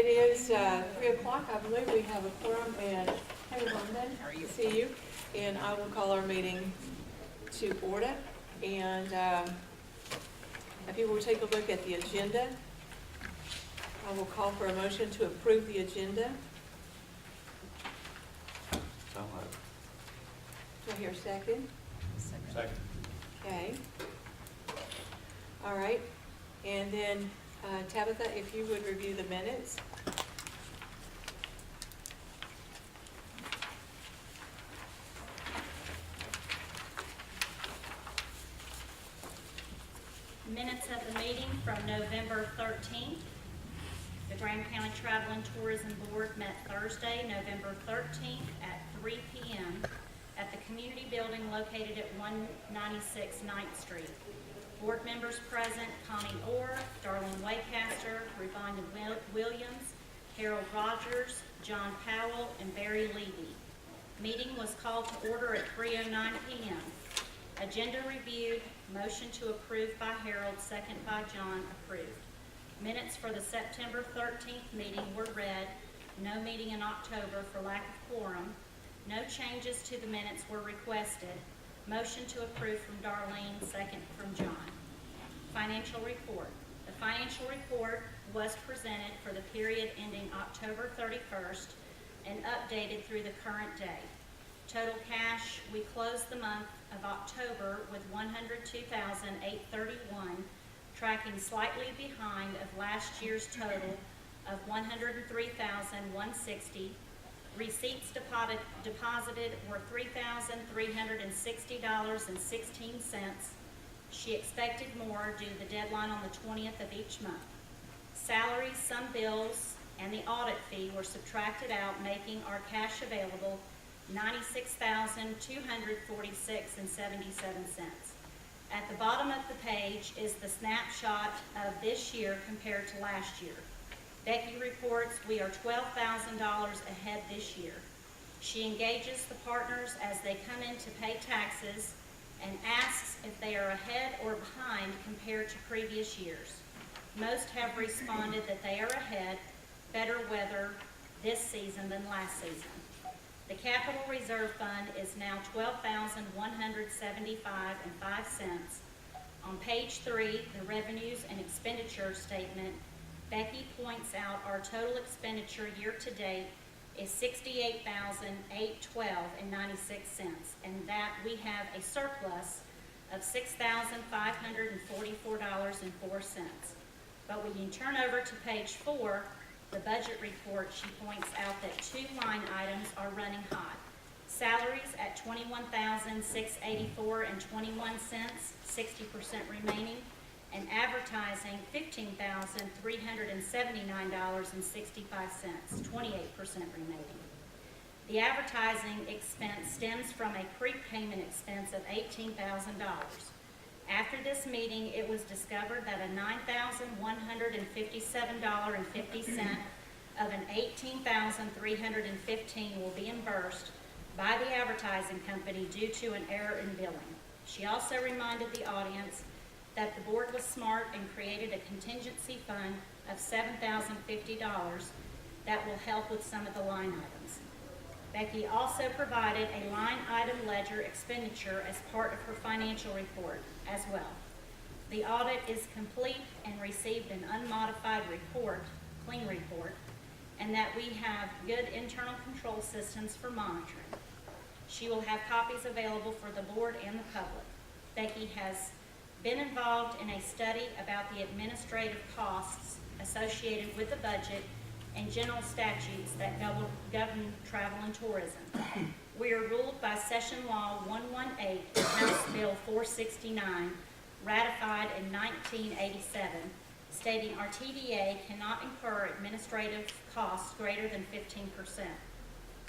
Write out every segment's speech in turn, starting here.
It is 3 o'clock. I believe we have a quorum, and hey, London, see you. And I will call our meeting to order. And if you will take a look at the agenda, I will call for a motion to approve the agenda. So moved. Do I hear a second? Second. Okay. All right. And then Tabitha, if you would review the minutes. Minutes of the meeting from November 13th. The Graham County Travel and Tourism Board met Thursday, November 13th at 3 p.m. at the community building located at 196 9th Street. Board members present: Connie Orr, Darlene Waycaster, Revonda Williams, Harold Rogers, John Powell, and Barry Levy. Meeting was called to order at 3:09 p.m. Agenda reviewed, motion to approve by Harold, second by John, approved. Minutes for the September 13th meeting were read. No meeting in October for lack of quorum. No changes to the minutes were requested. Motion to approve from Darlene, second from John. Financial report. The financial report was presented for the period ending October 31st and updated through the current day. Total cash, we closed the month of October with $102,831, tracking slightly behind of last year's total of $103,160. Receipts deposited were $3,360.16. She expected more due to the deadline on the 20th of each month. Salaries, some bills, and the audit fee were subtracted out, making our cash available $96,246.77. At the bottom of the page is the snapshot of this year compared to last year. Becky reports we are $12,000 ahead this year. She engages the partners as they come in to pay taxes and asks if they are ahead or behind compared to previous years. Most have responded that they are ahead, better weather this season than last season. The Capital Reserve Fund is now $12,175.05. On page 3, the revenues and expenditure statement, Becky points out our total expenditure year to date is $68,812.96, and that we have a surplus of $6,544.04. But when you turn over to page 4, the budget report, she points out that 2 line items are running hot. Salaries at $21,684.21, 60% remaining, and advertising $15,379.65, 28% remaining. The advertising expense stems from a prepayment expense of $18,000. After this meeting, it was discovered that a $9,157.50 of an $18,315 will be reimbursed by the advertising company due to an error in billing. She also reminded the audience that the board was smart and created a contingency fund of $7,050 that will help with some of the line items. Becky also provided a line item ledger expenditure as part of her financial report as well. The audit is complete and received an unmodified report, clean report, and that we have good internal control systems for monitoring. She will have copies available for the board and the public. Becky has been involved in a study about the administrative costs associated with the budget and general statutes that govern travel and tourism. We are ruled by Session Law 118, House Bill 469, ratified in 1987, stating our TDA cannot incur administrative costs greater than 15%.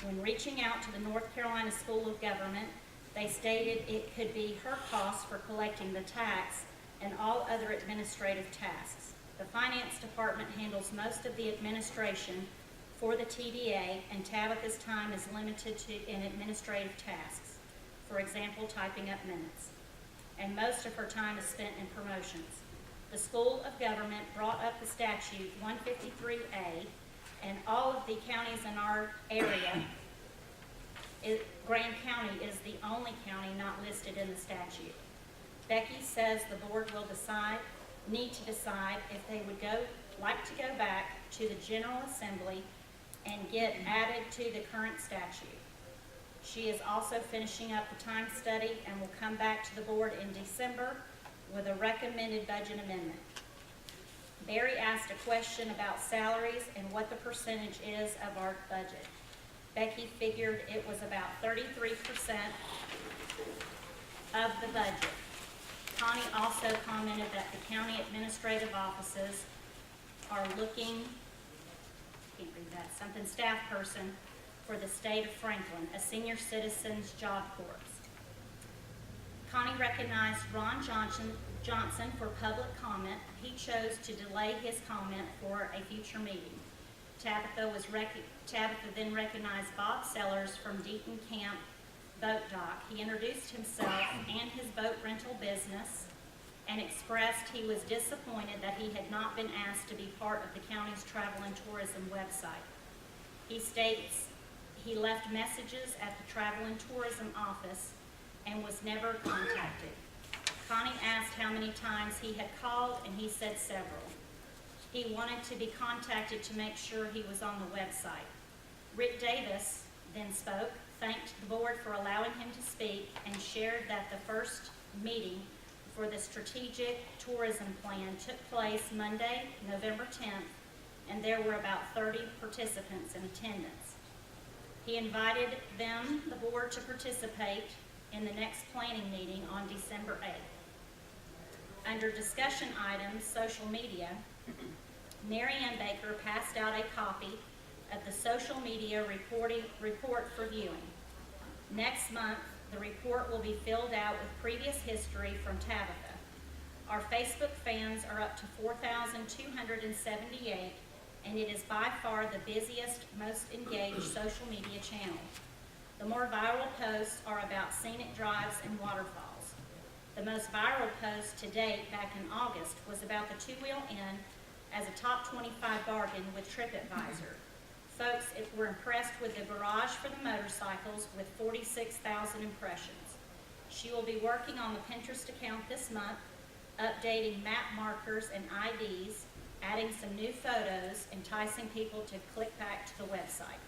When reaching out to the North Carolina School of Government, they stated it could be her cost for collecting the tax and all other administrative tasks. The Finance Department handles most of the administration for the TDA, and Tabitha's time is limited in administrative tasks, for example, typing up minutes. And most of her time is spent in promotions. The School of Government brought up the statute 153A and all of the counties in our area, Grand County is the only county not listed in the statute. Becky says the board will need to decide if they would like to go back to the General Assembly and get added to the current statute. She is also finishing up the time study and will come back to the board in December with a recommended budget amendment. Barry asked a question about salaries and what the percentage is of our budget. Becky figured it was about 33% of the budget. Connie also commented that the county administrative offices are looking, can't read that, something staff person for the state of Franklin, a senior citizens job corps. Connie recognized Ron Johnson for public comment. He chose to delay his comment for a future meeting. Tabitha then recognized Bob Sellers from Deaton Camp Boat Dock. He introduced himself and his boat rental business and expressed he was disappointed that he had not been asked to be part of the county's travel and tourism website. He states he left messages at the travel and tourism office and was never contacted. Connie asked how many times he had called, and he said several. He wanted to be contacted to make sure he was on the website. Rick Davis then spoke, thanked the board for allowing him to speak, and shared that the first meeting for the strategic tourism plan took place Monday, November 10th, and there were about 30 participants in attendance. He invited them, the board, to participate in the next planning meeting on December 8th. Under discussion items, social media, Mary Ann Baker passed out a copy of the social media report for viewing. Next month, the report will be filled out with previous history from Tabitha. Our Facebook fans are up to 4,278, and it is by far the busiest, most engaged social media channel. The more viral posts are about scenic drives and waterfalls. The most viral post to date back in August was about the Two-Wheel Inn as a top 25 bargain with TripAdvisor. Folks were impressed with the garage for the motorcycles with 46,000 impressions. She will be working on the Pinterest account this month, updating map markers and IDs, adding some new photos, enticing people to click back to the website.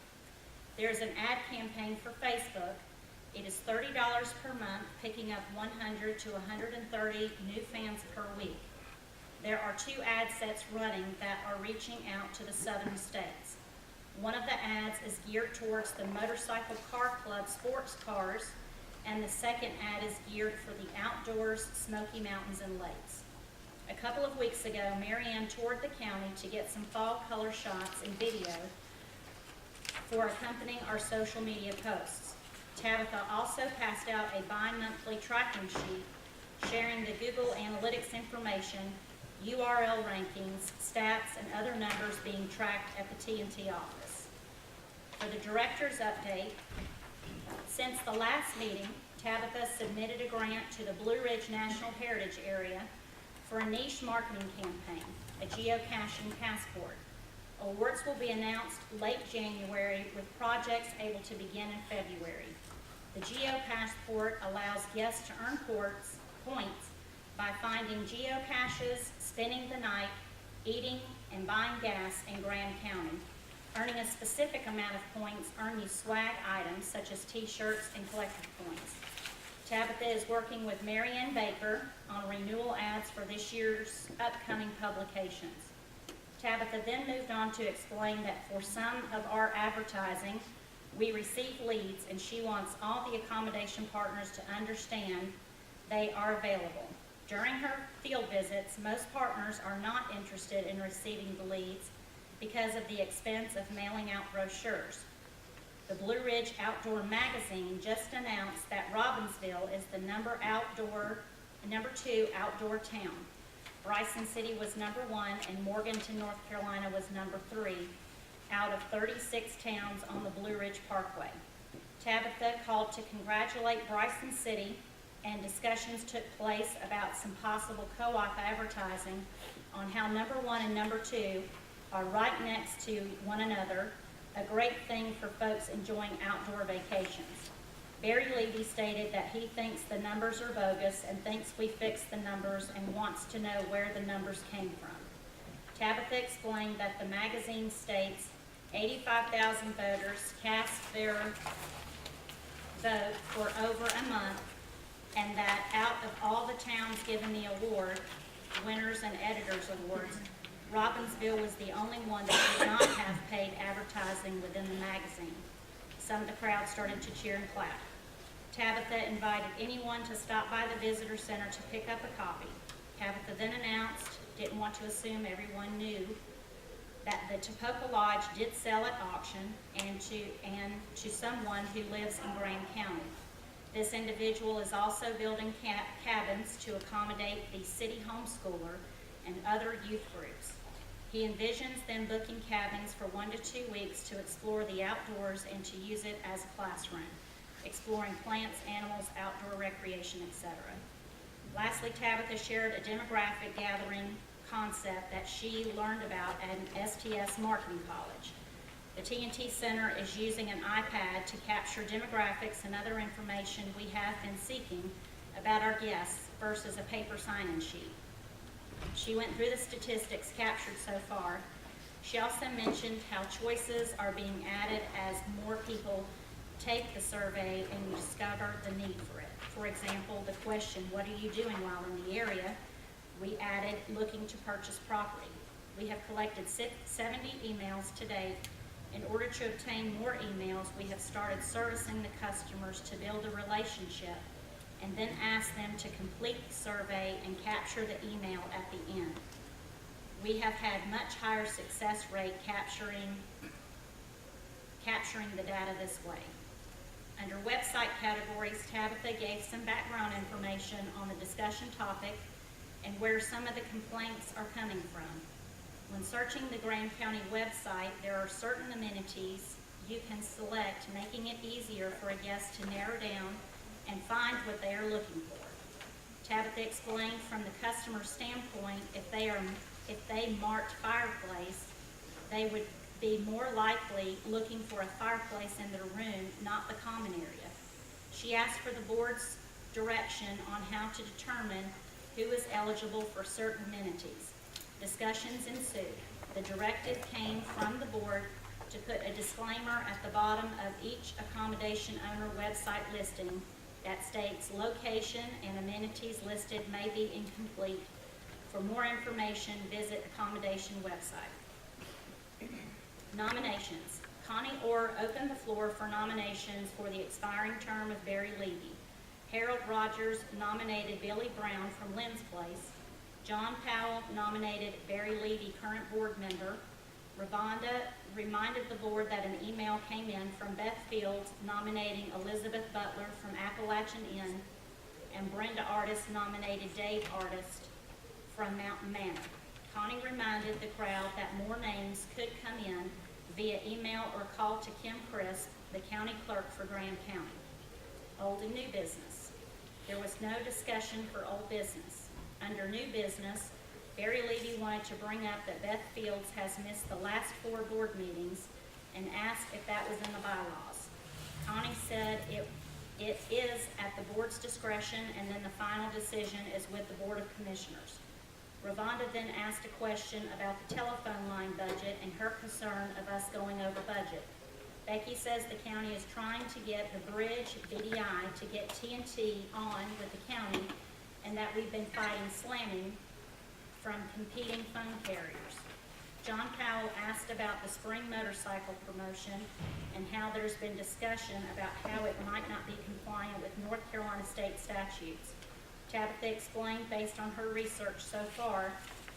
There's an ad campaign for Facebook. It is $30 per month, picking up 100 to 130 new fans per week. There are 2 ad sets running that are reaching out to the southern states. One of the ads is geared towards the Motorcycle Car Club sports cars, and the second ad is geared for the outdoors, Smoky Mountains and lakes. A couple of weeks ago, Mary Ann toured the county to get some fall color shots and video for accompanying our social media posts. Tabitha also passed out a bi-monthly tracking sheet sharing the Google Analytics information, URL rankings, stats, and other numbers being tracked at the T&T office. For the director's update, since the last meeting, Tabitha submitted a grant to the Blue Ridge National Heritage Area for a niche marketing campaign, a geocaching passport. Awards will be announced late January with projects able to begin in February. The GeoPassport allows guests to earn points by finding geocaches, spending the night, eating, and buying gas in Grand County. Earning a specific amount of points earn you swag items such as t-shirts and collector points. Tabitha is working with Mary Ann Baker on renewal ads for this year's upcoming publications. Tabitha then moved on to explain that for some of our advertising, we receive leads, and she wants all the accommodation partners to understand they are available. During her field visits, most partners are not interested in receiving the leads because of the expense of mailing out brochures. The Blue Ridge Outdoor Magazine just announced that Robbinsville is the number 2 outdoor town. Bryson City was number 1, and Morganton, North Carolina was number 3 out of 36 towns on the Blue Ridge Parkway. Tabitha called to congratulate Bryson City, and discussions took place about some possible co-op advertising on how number 1 and number 2 are right next to one another, a great thing for folks enjoying outdoor vacations. Barry Levy stated that he thinks the numbers are bogus and thinks we fixed the numbers and wants to know where the numbers came from. Tabitha explained that the magazine states 85,000 voters cast their vote for over a month, and that out of all the towns given the award, winners and editors awards, Robbinsville was the only one that did not have paid advertising within the magazine. Some of the crowd started to cheer and clap. Tabitha invited anyone to stop by the visitor center to pick up a copy. Tabitha then announced, didn't want to assume everyone knew, that the Topeka Lodge did sell at auction and to someone who lives in Graham County. This individual is also building cabins to accommodate the city homeschooler and other youth groups. He envisions them booking cabins for 1 to 2 weeks to explore the outdoors and to use it as a classroom, exploring plants, animals, outdoor recreation, etc. Lastly, Tabitha shared a demographic gathering concept that she learned about at an STS marketing college. The TNT Center is using an iPad to capture demographics and other information we have been seeking about our guests versus a paper sign-in sheet. She went through the statistics captured so far. She also mentioned how choices are being added as more people take the survey and you discover the need for it. For example, the question, what are you doing while in the area? We added looking to purchase property. We have collected 70 emails to date. In order to obtain more emails, we have started servicing the customers to build a relationship and then ask them to complete the survey and capture the email at the end. We have had much higher success rate capturing the data this way. Under website categories, Tabitha gave some background information on the discussion topic and where some of the complaints are coming from. When searching the Graham County website, there are certain amenities you can select, making it easier for a guest to narrow down and find what they are looking for. Tabitha explained from the customer standpoint, if they marked fireplace, they would be more likely looking for a fireplace in their room, not the common area. She asked for the board's direction on how to determine who is eligible for certain amenities. Discussions ensued. The directive came from the board to put a disclaimer at the bottom of each accommodation owner website listing that states location and amenities listed may be incomplete. For more information, visit accommodation website. Nominations. Connie Orr opened the floor for nominations for the expiring term of Barry Levy. Harold Rogers nominated Billy Brown from Lynn's Place. John Powell nominated Barry Levy, current board member. Ravonda reminded the board that an email came in from Beth Fields nominating Elizabeth Butler from Appalachian Inn, and Brenda Artist nominated Dave Artist from Mountain Manor. Connie reminded the crowd that more names could come in via email or call to Kim Crisp, the county clerk for Graham County. Old and new business. There was no discussion for old business. Under new business, Barry Levy wanted to bring up that Beth Fields has missed the last 4 board meetings and asked if that was in the bylaws. Connie said it is at the board's discretion, and then the final decision is with the Board of Commissioners. Ravonda then asked a question about the telephone line budget and her concern of us going over budget. Becky says the county is trying to get the Bridge VDI to get TNT on with the county, and that we've been fighting slamming from competing phone carriers. John Powell asked about the spring motorcycle promotion and how there's been discussion about how it might not be compliant with North Carolina state statutes. Tabitha explained, based on her research so far,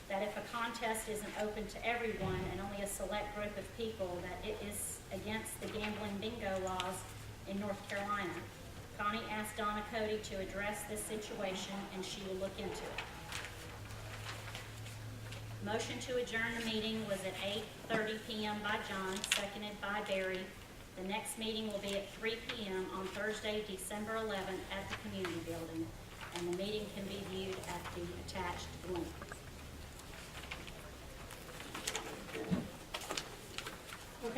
that if a contest isn't open to everyone and only a select group of people, that it is against the gambling bingo laws in North Carolina. Connie asked Donna Cody to address this situation, and she will look into it. Motion to adjourn the meeting was at 8:30 p.m. by John, seconded by Barry. The next meeting will be at 3 p.m. on Thursday, December 11th at the community building, and the meeting can be viewed at the attached link.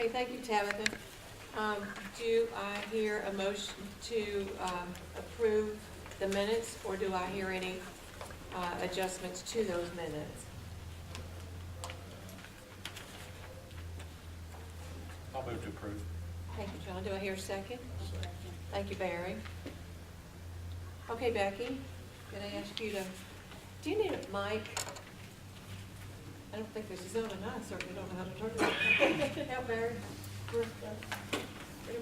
Okay, thank you, Tabitha. Do I hear a motion to approve the minutes, or do I hear any adjustments to those minutes? I'll move to approve. Thank you, John. Do I hear a second? Thank you, Barry. Okay, Becky, can I ask you to, do you need a mic? I don't think this is on, and I certainly don't know how to turn it on. Now, Barry, where do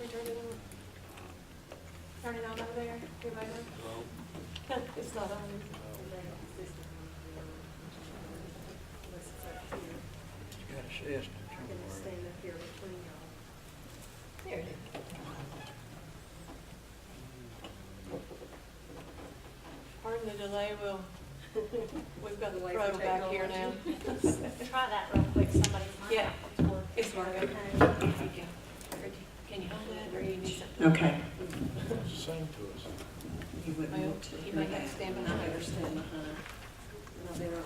we turn it on? Turn it on over there? Everybody know? It's not on. You got a siesta. There it is. Pardon the delay, we've got the pro back here now. Try that real quick, somebody's mic. Yeah. It's working. Thank you. Can you hold that, or you need something? Okay. Sing to us. You wouldn't Well, want to. you might have to stand behind her. Stand behind. No, they're not.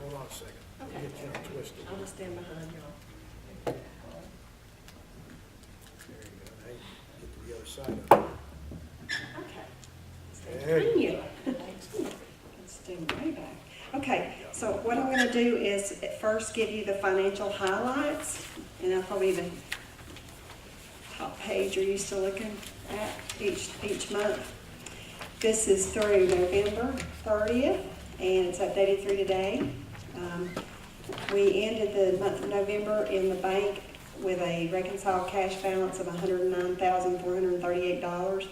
Hold on a second. Okay. Get you twisted. I'll just stand behind y'all. There you go. Now you get to the other side of it. Okay. There you You. Stand way back. Okay, so what I'm gonna do is at first give you the financial highlights, and I'll probably the top page you're used to looking at each month. This is through November 30th, and it's updated through today. We ended the month of November in the bank with a reconciled cash balance of $109,438.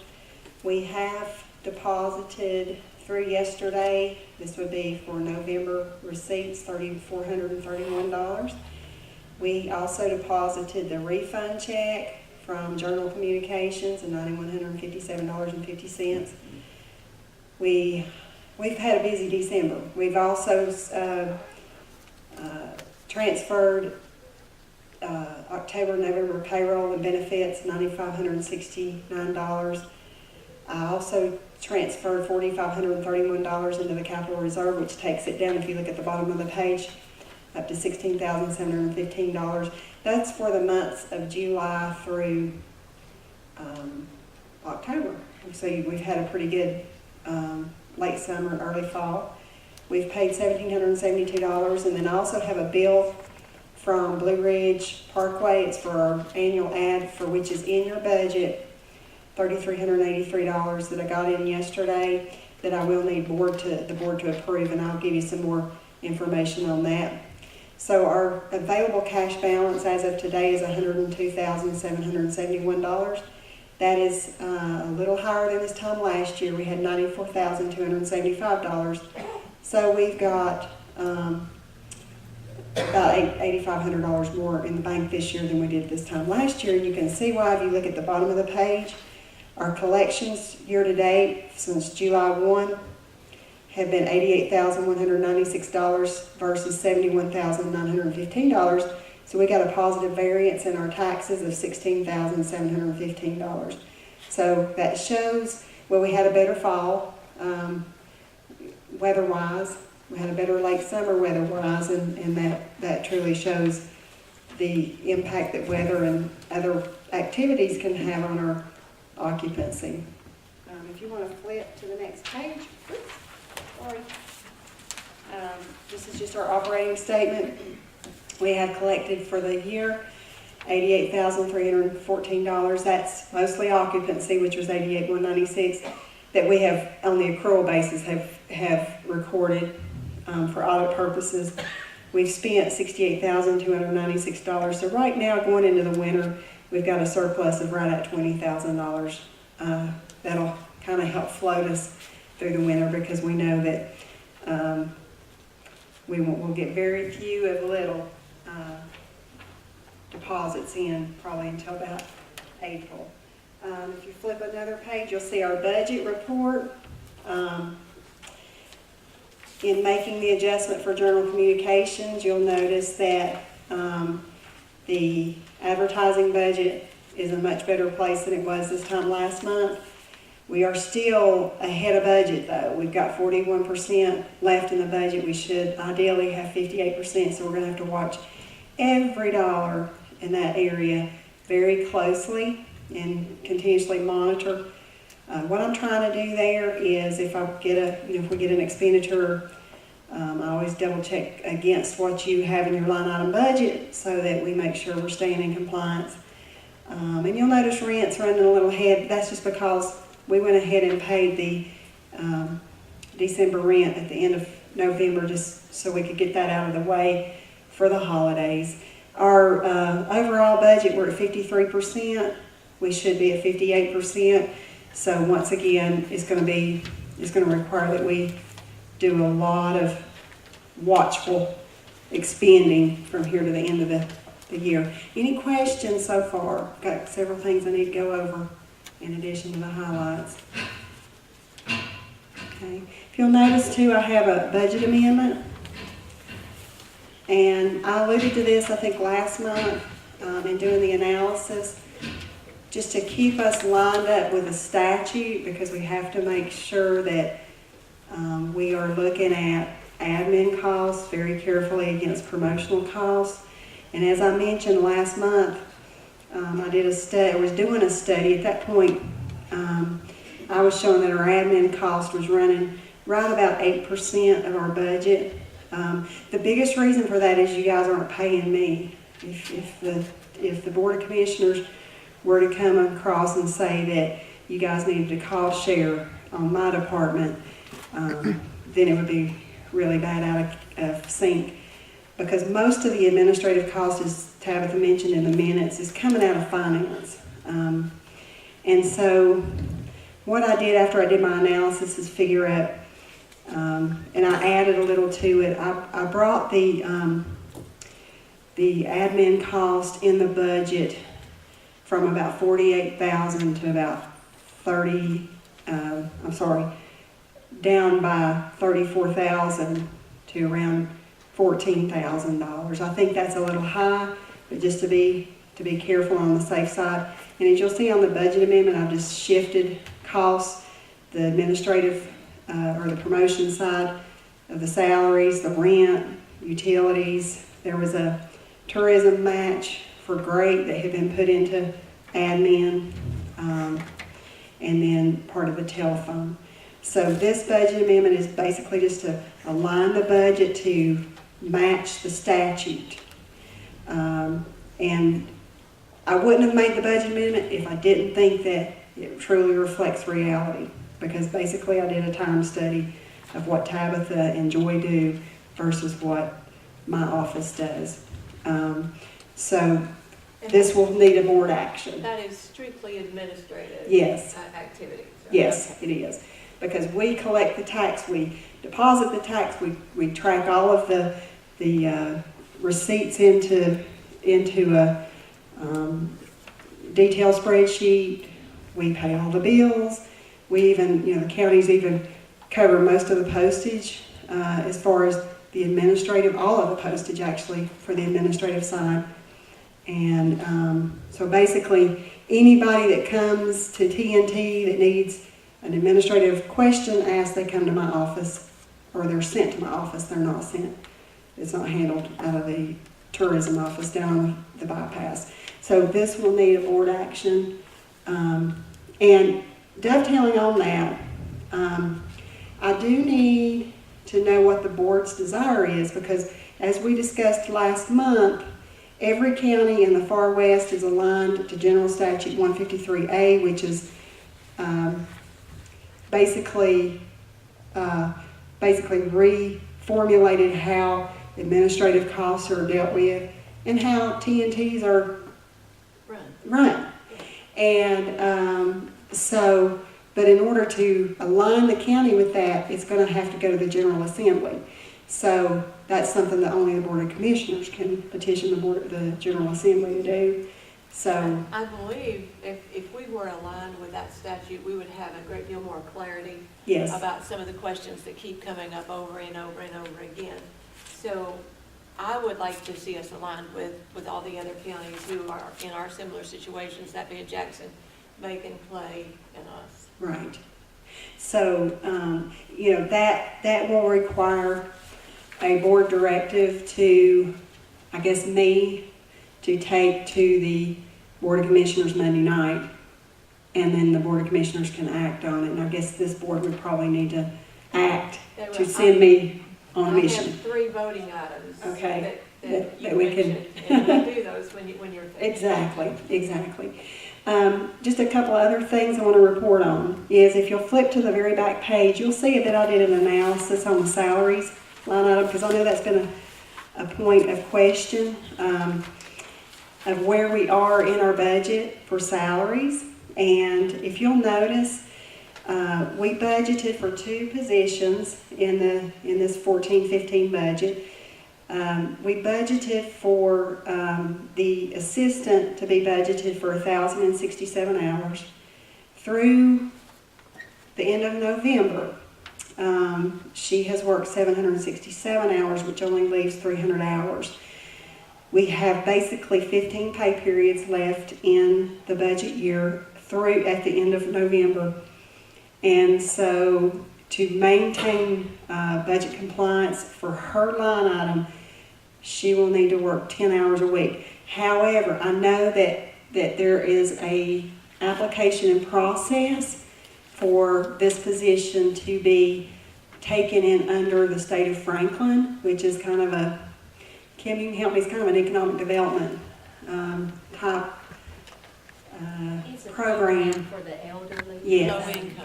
We have deposited through yesterday, this would be for November receipts, $3,431. We also deposited the refund check from Journal Communications of $9,157.50. We've had a busy December. We've also transferred October, November payroll and benefits, $9,569. I also transferred $4,531 into the capital reserve, which takes it down, if you look at the bottom of the page, up to $16,715. That's for the months of July through October. So we've had a pretty good late summer, early fall. We've paid $1,772, and then I also have a bill from Blue Ridge Parkway. It's for our annual ad, for which is in your budget, $3,383 that I got in yesterday, that I will need the board to approve, and I'll give you some more information on that. So our available cash balance as of today is $102,771. That is a little higher than this time last year. We had $94,275. So we've got about $8,500 more in the bank this year than we did this time last year. And you can see why if you look at the bottom of the page. Our collections year to date since July 1 have been $88,196 versus $71,915. So we got a positive variance in our taxes of $16,715. So that shows, well, we had a better fall weather-wise. We had a better late summer weather-wise, and that truly shows the impact that weather and other activities can have on our occupancy. If you want to flip to the next page, oops, sorry. This is just our operating statement. We have collected for the year $88,314. That's mostly occupancy, which was $88,196, that we have on the accrual basis have recorded for audit purposes. We've spent $68,296. So right now, going into the winter, we've got a surplus of right at $20,000. That'll kind of help float us through the winter, because we know that we'll get very few of little deposits in probably until about April. If you flip another page, you'll see our budget report. In making the adjustment for Journal Communications, you'll notice that the advertising budget is a much better place than it was this time last month. We are still ahead of budget though. We've got 41% left in the budget. We should ideally have 58%, so we're gonna have to watch every dollar in that area very closely and continuously monitor. What I'm trying to do there is if I get if we get an expenditure, I always double check against what you have in your line item budget so that we make sure we're staying in compliance. And you'll notice rent's running a little ahead. That's just because we went ahead and paid the December rent at the end of November just so we could get that out of the way for the holidays. Our overall budget, we're at 53%. We should be at 58%. So once again, it's going to require that we do a lot of watchful expending from here to the end of the year. Any questions so far? Got several things I need to go over in addition to the highlights. Okay. If you'll notice too, I have a budget amendment. And I alluded to this, I think, last month in doing the analysis, just to keep us lined up with the statute, because we have to make sure that we are looking at admin costs very carefully against promotional costs. And as I mentioned last month, I did a study, I was doing a study. At that point, I was showing that our admin cost was running right about 8% of our budget. The biggest reason for that is you guys aren't paying me. If the Board of Commissioners were to come across and say that you guys needed to cost share on my department, then it would be really bad out of sync. Because most of the administrative cost, as Tabitha mentioned in the minutes, is coming out of finance. And so what I did after I did my analysis is figure out, and I added a little to it. I brought the admin cost in the budget from about $48,000 to about down by $34,000 to around $14,000. I think that's a little high, but just to be careful on the safe side. And as you'll see on the budget amendment, I've just shifted costs, the administrative or the promotion side of the salaries, the rent, utilities. There was a tourism match for GREAT that had been put into admin, and then part of the telephone. So this budget amendment is basically just to align the budget to match the statute. And I wouldn't have made the budget amendment if I didn't think that it truly reflects reality, because basically I did a time study of what Tabitha and Joy do versus what my office does. So this will need a board action. That is strictly administrative. Yes. Activity. So, Yes, okay. it is. Because we collect the tax, we deposit the tax, we track all of the receipts into a detailed spreadsheet. We pay all the bills. We even, the counties even cover most of the postage as far as the administrative, all of the postage actually for the administrative side. And so basically anybody that comes to TNT that needs an administrative question asked, they come to my office, or they're sent to my office. They're not sent. It's not handled out of the tourism office down on the bypass. So this will need a board action. And dovetailing on that, I do need to know what the board's desire is, because as we discussed last month, every county in the far west is aligned to General Statute 153A, which is basically reformulated how administrative costs are dealt with and how TNTs are run. And but in order to align the county with that, it's going to have to go to the General Assembly. So that's something that only the Board of Commissioners can petition the General Assembly to do. So I believe if we were aligned with that statute, we would have a great deal more clarity yes, about some of the questions that keep coming up over and over and over again. So I would like to see us aligned with all the other counties who are in our similar situations, that being Jackson, Megan, Clay, and us. Right. So, that will require a board directive to, I guess, me to take to the Board of Commissioners Monday night, and then the Board of Commissioners can act on it. And I guess this board would probably need to act to send me on a I mission. have 3 voting items. Okay. That you That we can- mentioned, and we do those when you're finished. Exactly. Just a couple other things I want to report on is if you'll flip to the very back page, you'll see that I did an analysis on the salaries line item, because I know that's been a point of question of where we are in our budget for salaries. And if you'll notice, we budgeted for 2 positions in this 14-15 budget. We budgeted for the assistant to be budgeted for 1,067 hours. Through the end of November, she has worked 767 hours, which only leaves 300 hours. We have basically 15 pay periods left in the budget year through at the end of November. And so to maintain budget compliance for her line item, she will need to work 10 hours a week. However, I know that there is a application in process for this position to be taken in under the state of Franklin, which is kind of a, Kim, you can help me, it's kind of an economic development type It's a program. for the elderly. Yes,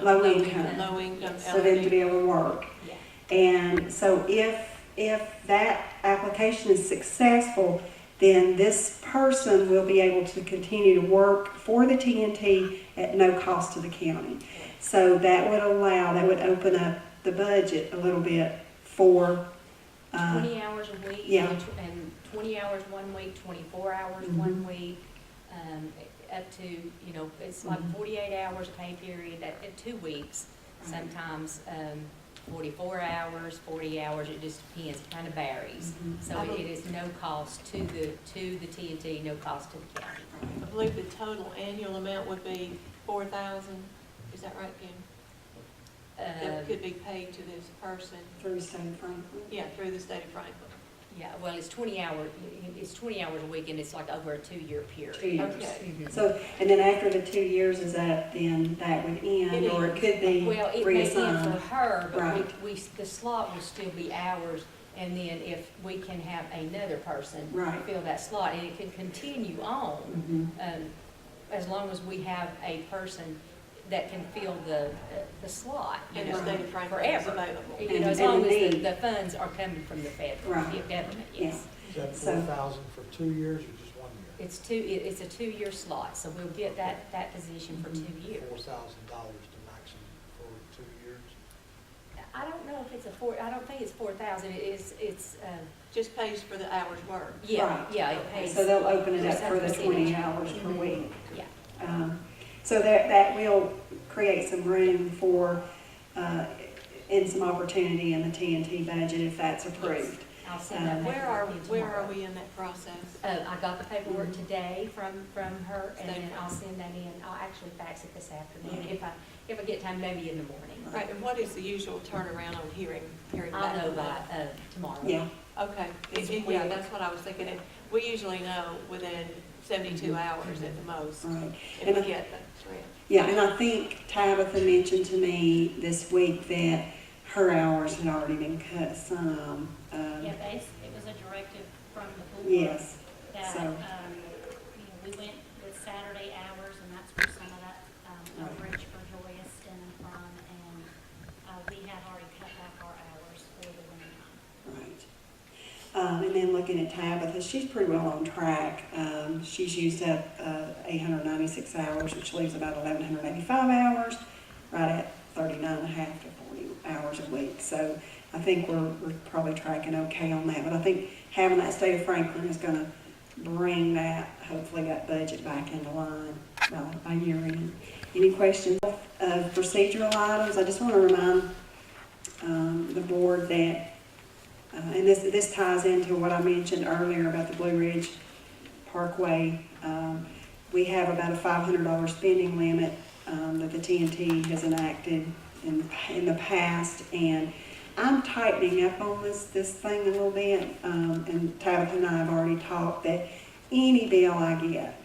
low income. Low income. So them to be able to work. Yeah. And so if that application is successful, then this person will be able to continue to work for the TNT at no cost to the county. So that would open up the budget a little bit for, 20 hours a week. yeah. And 20 hours one week, 24 hours one week, up to, it's like Mhm. 48 hours pay period at 2 weeks. Right. Sometimes 44 hours, 40 hours, it just depends, it kind of varies. Mhm. So it is no cost to the TNT, no cost to the county. I believe the total annual amount would be 4,000. Is that right, Kim? That could be paid to this person, through the state of Franklin. yeah, through the state of Franklin. Yeah, well, it's 20 hours a week, and it's like over a 2-year period. 2 years. Okay. Mhm. So, and then after the 2 years is up, then that would end, or it could be Well, it may end for reassigned. her, but Right. the slot will still be ours, and then if we can have another person Right. fill that slot, and it can continue on, Mhm. as long as we have a person that can fill the slot, And the state of Franklin is forever. available. As And long the as need. the funds are coming from the federal Right. government, Yeah. yes. Is that So- 4,000 for 2 years or just 1 year? It's a 2-year slot, so we'll get that position for 2 years. $4,000 to maximum for 2 years? I don't know if I don't think it's 4,000, it's, Just pays for the hours worked. yeah, Right. yeah, it pays. So they'll open it up for the Percentage. 20 hours per Mhm. week. Yeah. So that will create some room for, and some opportunity in the TNT budget if that's approved. I'll send that Where are, paperwork in where are tomorrow. we in that process? I got the paperwork today from her, and Thank then you. I'll send that in. I'll actually fax it this afternoon, Okay. if I get time, maybe in the morning. Right, and what is the usual turnaround on hearing back? I'll know from by, that? tomorrow. Yeah, Okay, It's yeah, quick. that's what I was thinking. And we usually know within 72 hours at the most, right. if And we I- get the threat. Yeah, and I think Tabitha mentioned to me this week that her hours had already been cut some. Yeah, it was a directive from the board. Yes, That, so- we went with Saturday hours, and that's where some of that, Right. overage for Joy is stemming from, and, we have already cut back our hours for the winter time. right. And then looking at Tabitha, she's pretty well on track. She's used up 896 hours, which leaves about 1,185 hours, right at 39.5 to 40 hours a week. So I think we're probably tracking okay on that. But I think having that state of Franklin is going to bring that, hopefully that budget back into line by year end. Any questions of procedural items? I just want to remind the board that and this ties into what I mentioned earlier about the Blue Ridge Parkway we have about a $500 spending limit that the TNT has enacted in the past, and I'm tightening up on this thing a little bit, and Tabitha and I have already talked that any bill I get,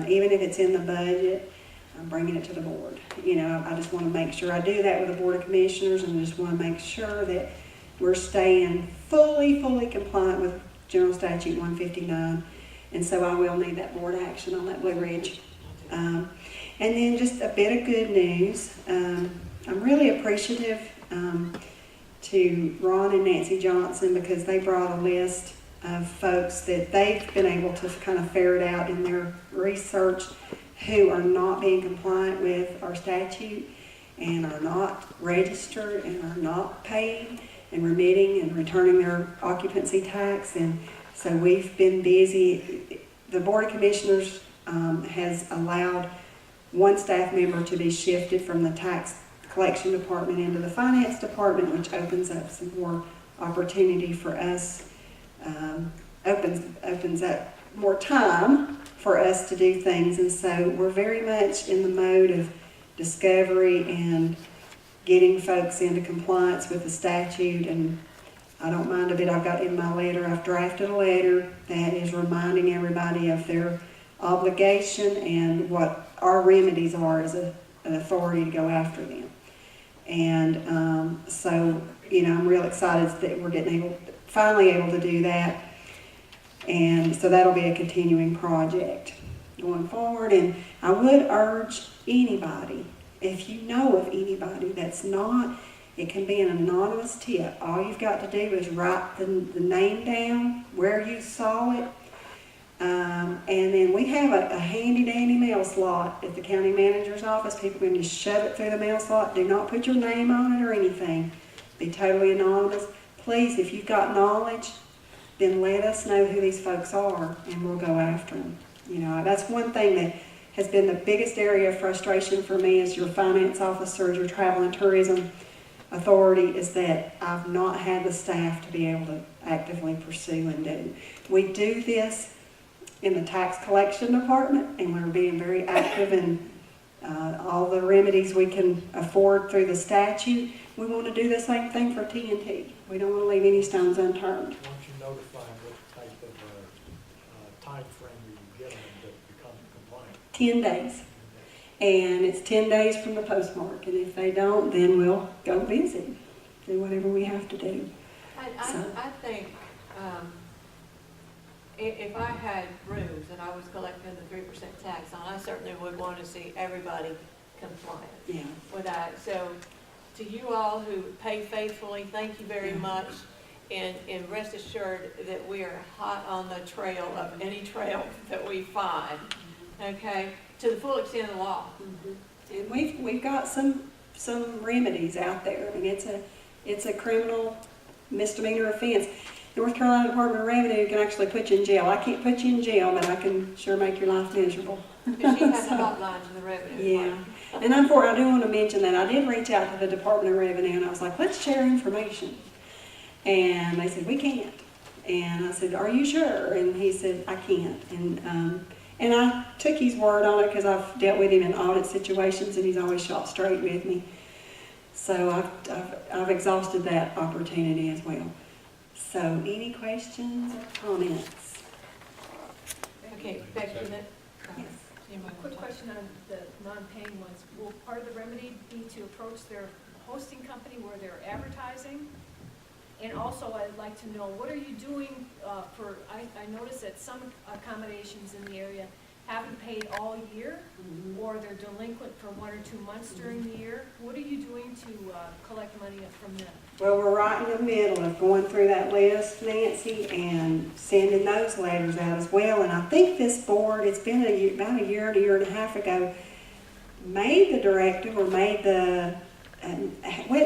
even if it's in the budget, I'm bringing it to the board. You know, I just want to make sure I do that with the Board of Commissioners, and I just want to make sure that we're staying fully compliant with General Statute 159, and so I will need that board action on that Blue Ridge. And then just a bit of good news. I'm really appreciative to Ron and Nancy Johnson because they brought a list of folks that they've been able to kind of ferret out in their research who are not being compliant with our statute and are not registered and are not paying and remitting and returning their occupancy tax. And so we've been busy. The Board of Commissioners has allowed one staff member to be shifted from the tax collection department into the finance department, which opens up some more opportunity for us, opens up more time for us to do things. And so we're very much in the mode of discovery and getting folks into compliance with the statute. And I don't mind a bit. I've got in my letter, I've drafted a letter that is reminding everybody of their obligation and what our remedies are as an authority to go after them. And so, you know, I'm real excited that we're finally able to do that. And so that'll be a continuing project going forward. And I would urge anybody, if you know of anybody that's not, it can be an anonymous tip. All you've got to do is write the name down, where you saw it. And then we have a handy dandy mail slot at the county manager's office. People can just shove it through the mail slot. Do not put your name on it or anything. Be totally anonymous. Please, if you've got knowledge, then let us know who these folks are and we'll go after them. You know, that's one thing that has been the biggest area of frustration for me as your finance officer, as your travel and tourism authority, is that I've not had the staff to be able to actively pursue and do. We do this in the tax collection department, and we're being very active in all the remedies we can afford through the statute. We want to do the same thing for TNT. We don't want to leave any stones unturned. Once you notify them, what type of time frame do you give them to become compliant? 10 days. And it's 10 days from the postmark. And if they don't, then we'll go visit, do whatever we have to do. I think if I had rooms and I was collecting the 3% tax on, I certainly would want to see everybody compliant Yeah. with that. So to you all who pay faithfully, thank you very much. And rest assured that we are hot on the trail of any trail that we find, okay, to the full extent of the law. And we've got some remedies out there. I mean, it's a criminal misdemeanor offense. North Carolina Department of Revenue can actually put you in jail. I can't put you in jail, but I can sure make your life miserable. Because she has a hotline to the revenue. Yeah. And I do want to mention that I did reach out to the Department of Revenue, and I was like, let's share information. And they said, we can't. And I said, are you sure? And he said, I can't. And I took his word on it because I've dealt with him in audit situations, and he's always shot straight with me. So I've exhausted that opportunity as well. So any questions or comments? Okay, back to that. Yes. A quick question on the non-paying ones. Will part of the remedy be to approach their hosting company where they're advertising? And also, I'd like to know, what are you doing I noticed that some accommodations in the area haven't paid all year, or they're delinquent for 1 or 2 months during the year. What are you doing to collect money from them? Well, we're right in the middle of going through that list, Nancy, and sending those letters out as well. And I think this board, it's been about a year and a half ago, made the directive or went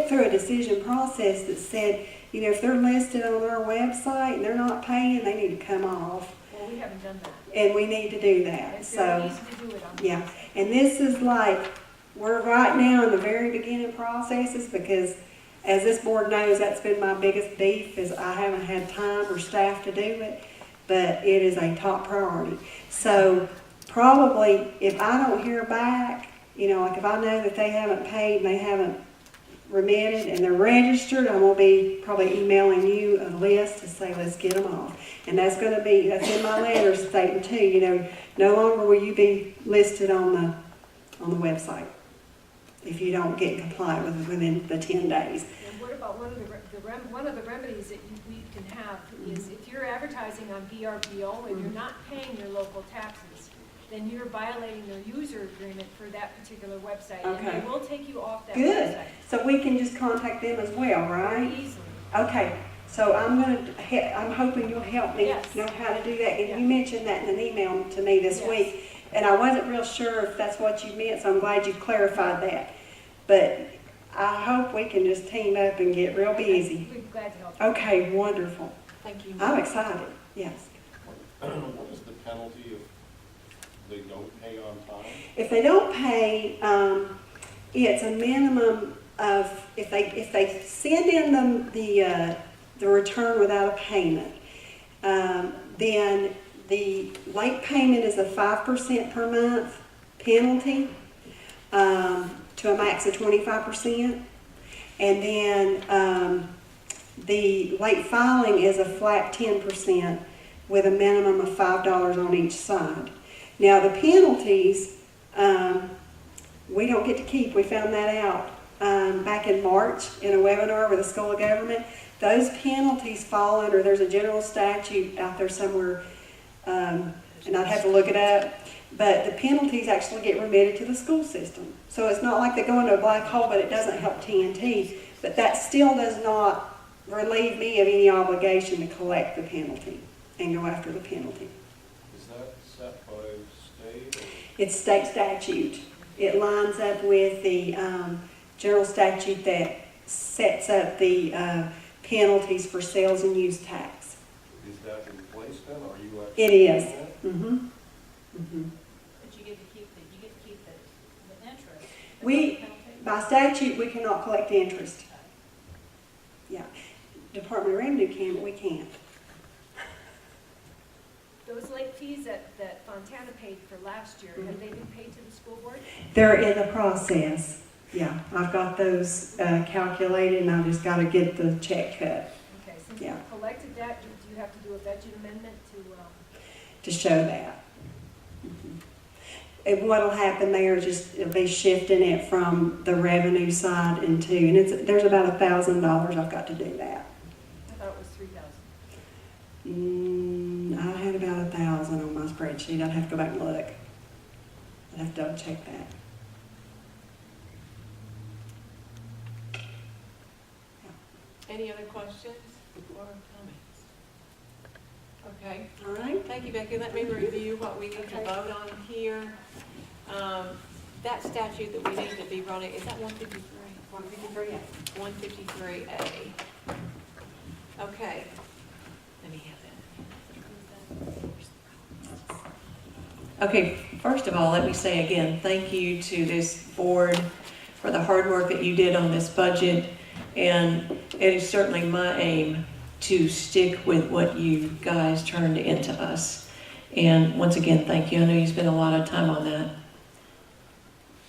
through a decision process that said, you know, if they're listed on our website and they're not paying, they need to come off. Well, we haven't done that. And we need to do that. It's So, very easy to do it on. yeah. And this is like, we're right now in the very beginning processes because as this board knows, that's been my biggest beef is I haven't had time or staff to do it, but it is a top priority. So probably, if I don't hear back, you know, like if I know that they haven't paid and they haven't remitted and they're registered, I'm gonna be probably emailing you a list to say, let's get them off. And that's in my letter stating too, you know, no longer will you be listed on the website if you don't get compliant within the 10 days. And what about one of the remedies that we can have is if you're advertising on VRBO and you're not paying your local taxes, then you're violating their user agreement for that particular website. And Okay. they will take you off that Good. website. So we can just contact them as well, right? Very easily. Okay, so I'm hoping you'll help me Yes. know how to do that. And Yeah. you mentioned that in an email to me this Yes. week, and I wasn't real sure if that's what you meant, so I'm glad you clarified that. But I hope we can just team up and get real busy. We're glad to help. Okay, wonderful. Thank you. I'm excited, yes. What is the penalty if they don't pay on time? If they don't pay, it's a minimum of, if they send in the return without a payment, then the late payment is a 5% per month penalty, to a max of 25%. And then, the late filing is a flat 10% with a minimum of $5 on each side. Now, the penalties, we don't get to keep. We found that out back in March in a webinar with the School of Government. Those penalties fall under, there's a general statute out there somewhere, and I'd have to look it up, but the penalties actually get remitted to the school system. So it's not like they go into a black hole, but it doesn't help TNT. But that still does not relieve me of any obligation to collect the penalty and go after the penalty. Is that set by state or? It's state statute. It lines up with the general statute that sets up the penalties for sales and use tax. Is that in place then, or are you actually? It is. doing that? Mm-hmm. Mm-hmm. But you get to keep the interest. We, by statute, we cannot collect interest. Yeah. Department of Revenue can, but we can't. Those late fees that Fontana paid for last year, have they been paid to the school board? They're in the process. Yeah, I've got those calculated, and I've just got to get the check cut Okay, since Yeah. you've collected that, do you have to do a budget amendment to, to show that. And what'll happen there is just, it'll be shifting it from the revenue side into, and there's about $1,000 I've got to do that. I thought it was 3,000. I had about 1,000 on my spreadsheet. I'd have to go back and look. I'd have to double check that. Any other questions or comments? Okay, All right? thank you, Becky. Let me review what we need to vote on here. That statute that we need to be running, is that 153? 153A. 153A. Okay. Let me have that. Okay, first of all, let me say again, thank you to this board for the hard work that you did on this budget. And it is certainly my aim to stick with what you guys turned into us. And once again, thank you. I know you spent a lot of time on that.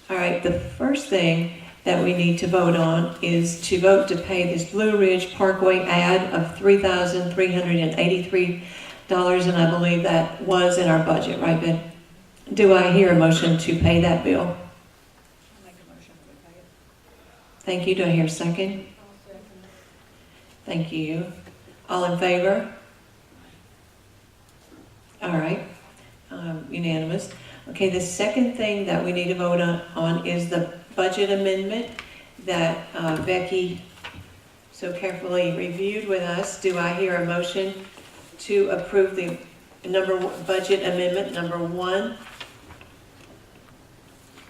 All right, the first thing that we need to vote on is to vote to pay this Blue Ridge Parkway ad of $3,383, and I believe that was in our budget, right, Ben? Do I hear a motion to pay that bill? I'll make a motion to pay it. Thank you. Do I hear a second? I'll second it. Thank you. All in favor? All right, unanimous. Okay, the second thing that we need to vote on is the budget amendment that Becky so carefully reviewed with us. Do I hear a motion to approve the budget amendment number 1?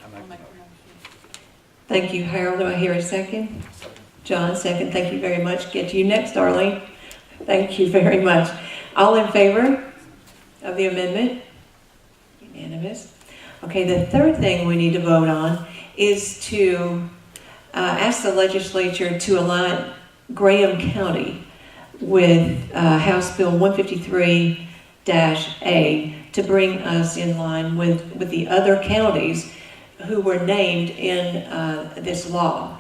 I'll make a motion. Thank you, Harold. Do I hear a second? John, second. Thank you very much. Get to you next, Arlene. Thank you very much. All in favor of the amendment? Unanimous. Okay, the third thing we need to vote on is to ask the legislature to align Graham County with House Bill 153-A to bring us in line with the other counties who were named in this law.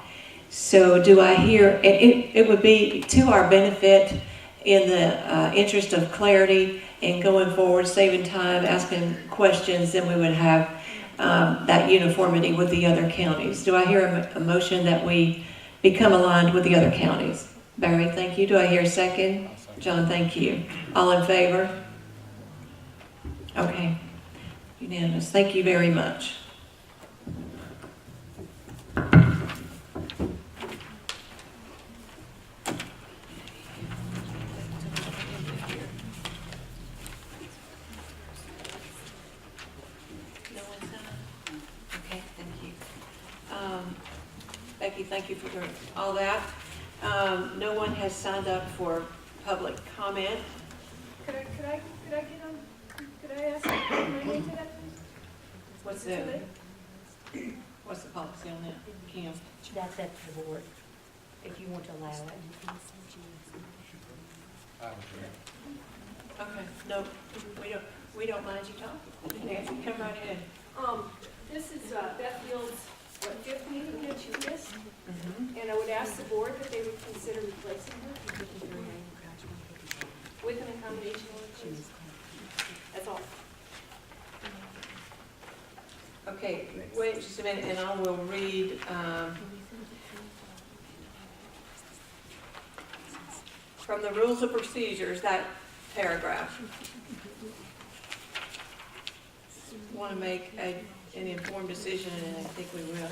So do I hear, it would be to our benefit in the interest of clarity and going forward, saving time, asking questions, then we would have that uniformity with the other counties. Do I hear a motion that we become aligned with the other counties? Barry, thank you. Do I hear a second? John, thank you. All in favor? Okay. Unanimous. Thank you very much. No one signed? Okay, thank you. Becky, thank you for all that. No one has signed up for public comment. Could I get on, could I ask my name to that? What's the policy on that, Kim? That's up to the board, if you want to allow it. Okay, no, we don't mind you talking. Nancy, come right ahead. This is Beth Field's, fifth meeting that she missed, and I would ask the board that they would consider replacing her with an accommodation order, please. That's all. Okay, wait just a minute, and I will read, from the rules of procedures, that paragraph. Want to make an informed decision, and I think we will.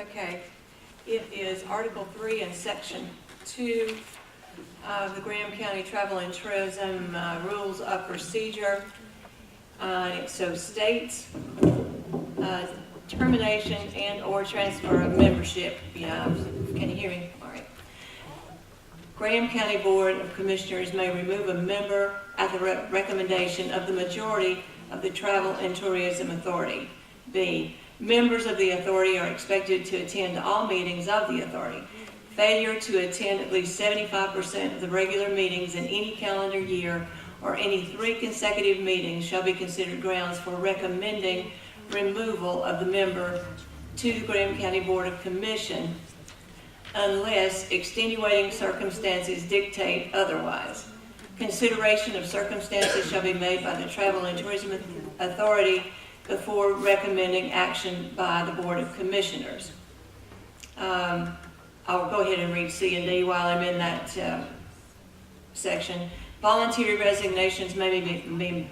Okay, it is Article 3 and Section 2 of the Graham County Travel and Tourism Rules of Procedure. So states termination and/or transfer of membership. Yeah, can you hear me? All right. Graham County Board of Commissioners may remove a member at the recommendation of the majority of the Travel and Tourism Authority. B, members of the authority are expected to attend all meetings of the authority. Failure to attend at least 75% of the regular meetings in any calendar year or any 3 consecutive meetings shall be considered grounds for recommending removal of the member to the Graham County Board of Commission unless extenuating circumstances dictate otherwise. Consideration of circumstances shall be made by the Travel and Tourism Authority before recommending action by the Board of Commissioners. I'll go ahead and read C and D while I'm in that section. Voluntary resignations may be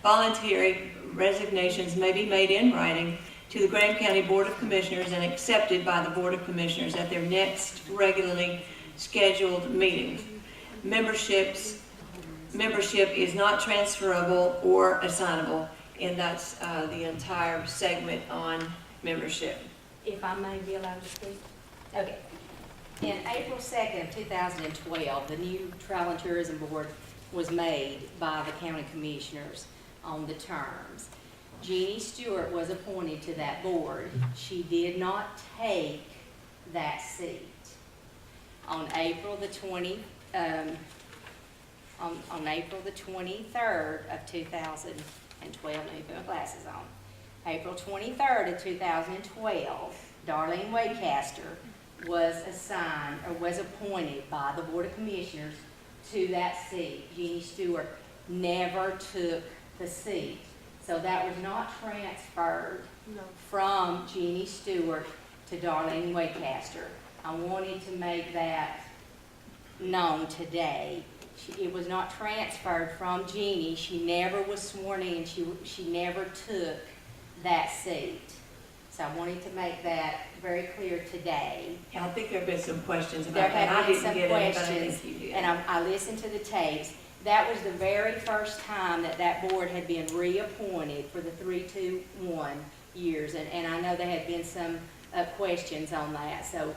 voluntary resignations may be made in writing to the Graham County Board of Commissioners and accepted by the Board of Commissioners at their next regularly scheduled meetings. Membership is not transferable or assignable, and that's the entire segment on membership. If I may be allowed to speak? Okay. In April 2nd, 2012, the new Travel and Tourism Board was made by the county commissioners on the terms. Jeannie Stewart was appointed to that board. She did not take that seat. On April the 23rd of 2012, let me put my glasses on. April 23rd of 2012, Darlene Waycaster was assigned or was appointed by the Board of Commissioners to that seat. Jeannie Stewart never took the seat. So that was not transferred from Jeannie Stewart to Darlene Waycaster. I wanted to make that known today. It was not transferred from Jeannie. She never was sworn in. She never took that seat. So I wanted to make that very clear today. And I think there have been some questions There about that. I have been didn't some get it, but I questions, think you did. and I listened to the tapes. That was the very first time that board had been reappointed for the 3-2-1 years, and I know there had been some questions on that. So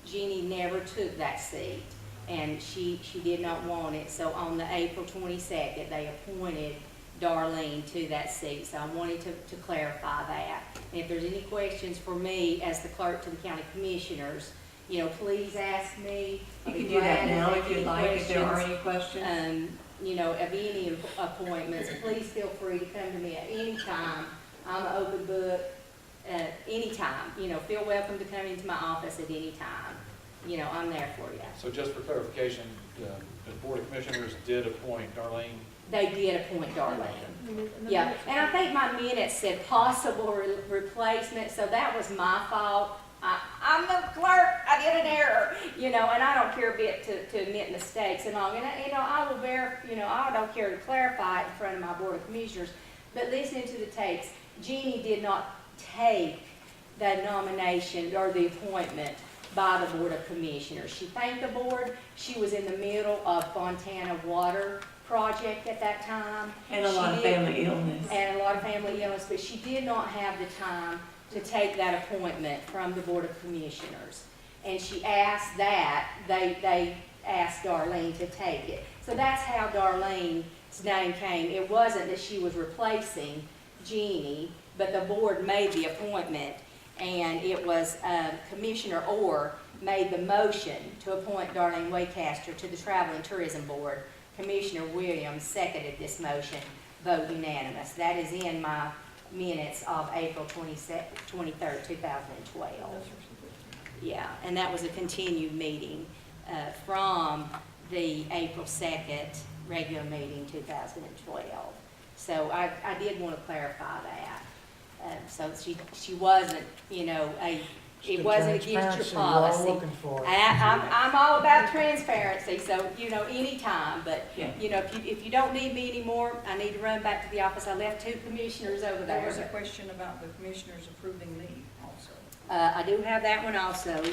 Jeannie never took that seat, and she did not want it. So on the April 22nd, they appointed Darlene to that seat. So I wanted to clarify that. And if there's any questions for me as the clerk to the county commissioners, please ask me. You I'll be can do that glad to now take if you'd any like, if there are questions. any questions. Of any appointments, please feel free to come to me at any time. I'm an open book, anytime. Feel welcome to come into my office at any time. I'm there for you. So just for clarification, the Board of Commissioners did appoint Darlene. They did appoint Darlene. Yeah, and I think my minutes said possible replacement, so that was my fault. I'm the clerk, I did an error, and I don't care a bit to admit mistakes and all. And, I will I don't care to clarify it in front of my Board of Commissioners. But listening to the tapes, Jeannie did not take the nomination or the appointment by the Board of Commissioners. She thanked the board. She was in the middle of Fontana Water Project at that time. And a lot of family illness. And a lot of family illness, but she did not have the time to take that appointment from the Board of Commissioners. And she asked that, they asked Darlene to take it. So that's how Darlene's name came. It wasn't that she was replacing Jeannie, but the board made the appointment, and it was Commissioner Orr made the motion to appoint Darlene Waycaster to the Travel and Tourism Board. Commissioner Williams seconded this motion, vote unanimous. That is in my minutes of April 23rd, 2012. Yeah, and that was a continued meeting from the April 2nd regular meeting 2012. So I did want to clarify that. So she wasn't, it wasn't against your Transparency we're all policy. looking for. I'm all about transparency, so, anytime, but, Yeah. if you don't need me anymore, I need to run back to the office. I left 2 commissioners over There was a there. question about the commissioners approving leave also. I do have that one also.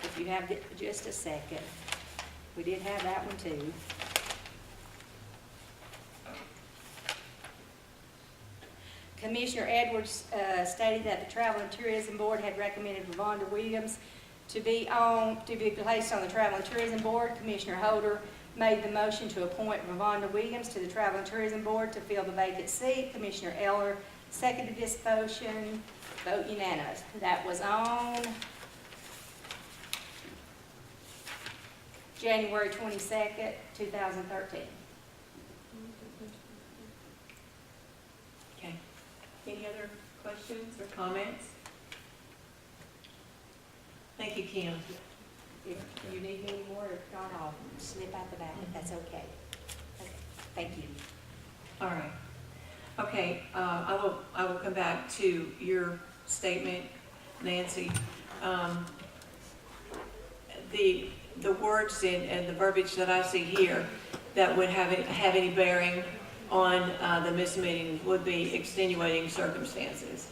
If you have just a second. We did have that one too. Commissioner Edwards stated that the Travel and Tourism Board had recommended Ravonda Williams to be placed on the Travel and Tourism Board. Commissioner Holder made the motion to appoint Ravonda Williams to the Travel and Tourism Board to fill the vacant seat. Commissioner Eller seconded this motion. Vote unanimous. That was on January 22nd, 2013. Okay. Any other questions or comments? Thank you, Kim. If you need me anymore, if not, I'll slip out the back if that's okay. Okay. Thank you. All right. Okay, I will come back to your statement, Nancy. The words and the verbiage that I see here that would have any bearing on the missed meeting would be extenuating circumstances.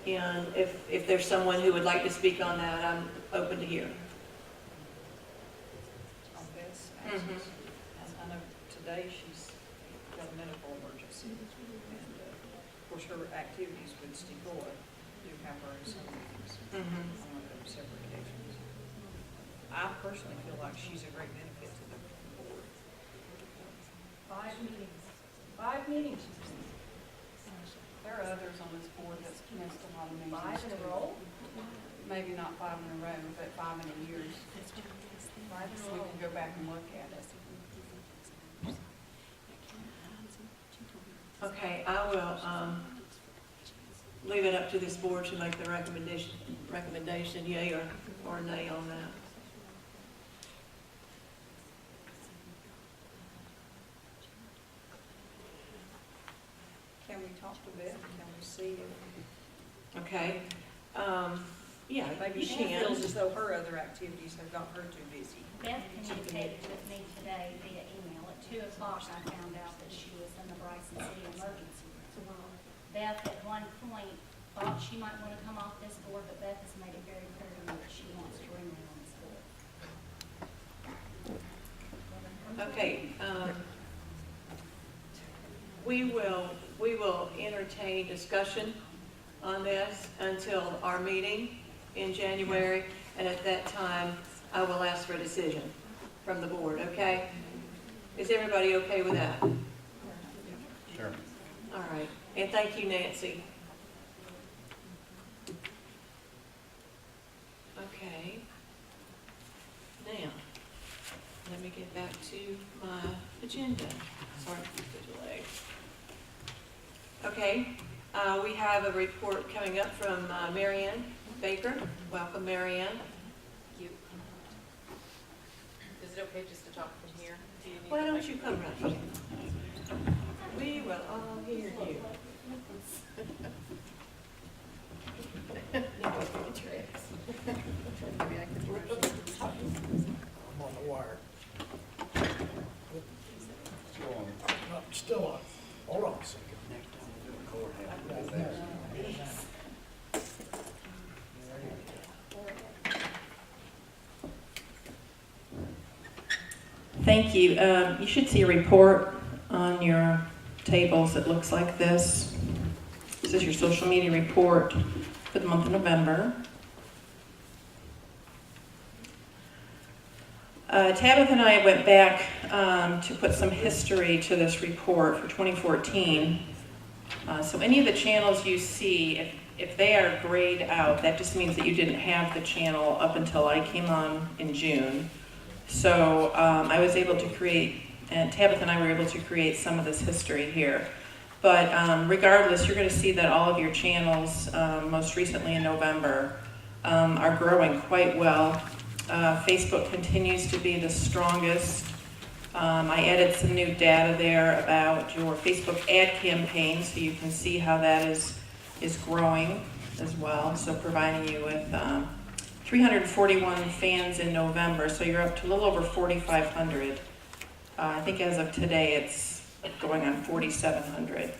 And if there's someone who would like to speak on that, I'm open to hear. On this, Mhm. I know today she's got a medical emergency, and of course her activities with Stegola do have her in some meetings on separate occasions. I personally feel like she's a great benefit to the board. 5 meetings. 5 meetings. There are others on this board that's missed a lot of meetings. 5 in a row? Maybe not 5 in a row, but 5 in a year. 5 in a We row. can go back and look at it. Okay, I will leave it up to this board to make the recommendation, yea or nay on that. Can we talk to Beth? Can we see if Okay, yeah, maybe you she can. feels as though her other activities have got her too busy? Beth communicated with me today via email. At 2 o'clock, I found out that she was in the Bryson City Emergency Room. Beth at one point thought she might want to come off this board, but Beth has made it very clear to me that she wants to remain on this board. Okay, we will entertain discussion on this until our meeting in January, and at that time, I will ask for a decision from the board, okay? Is everybody okay with that? Sure. All right, and thank you, Nancy. Okay. Now, let me get back to my agenda. Sorry for the delay. Okay, we have a report coming up from Mary Ann Baker. Welcome, Mary Ann. Is it okay just to talk from here? Do you need Why to don't make- you come right here? We will all hear you. I'm on the wire. No, still on. Hold on a second. Thank you. You should see a report on your tables. It looks like this. This is your social media report for the month of November. Tabitha and I went back to put some history to this report for 2014. So any of the channels you see, if they are grayed out, that just means that you didn't have the channel up until I came on in June. So I was able to create, and Tabitha and I were able to create some of this history here. But regardless, you're going to see that all of your channels, most recently in November, are growing quite well. Facebook continues to be the strongest. I added some new data there about your Facebook ad campaign, so you can see how that is growing as well. So providing you with 341 fans in November, so you're up to a little over 4,500. I think as of today, it's going on 4,700.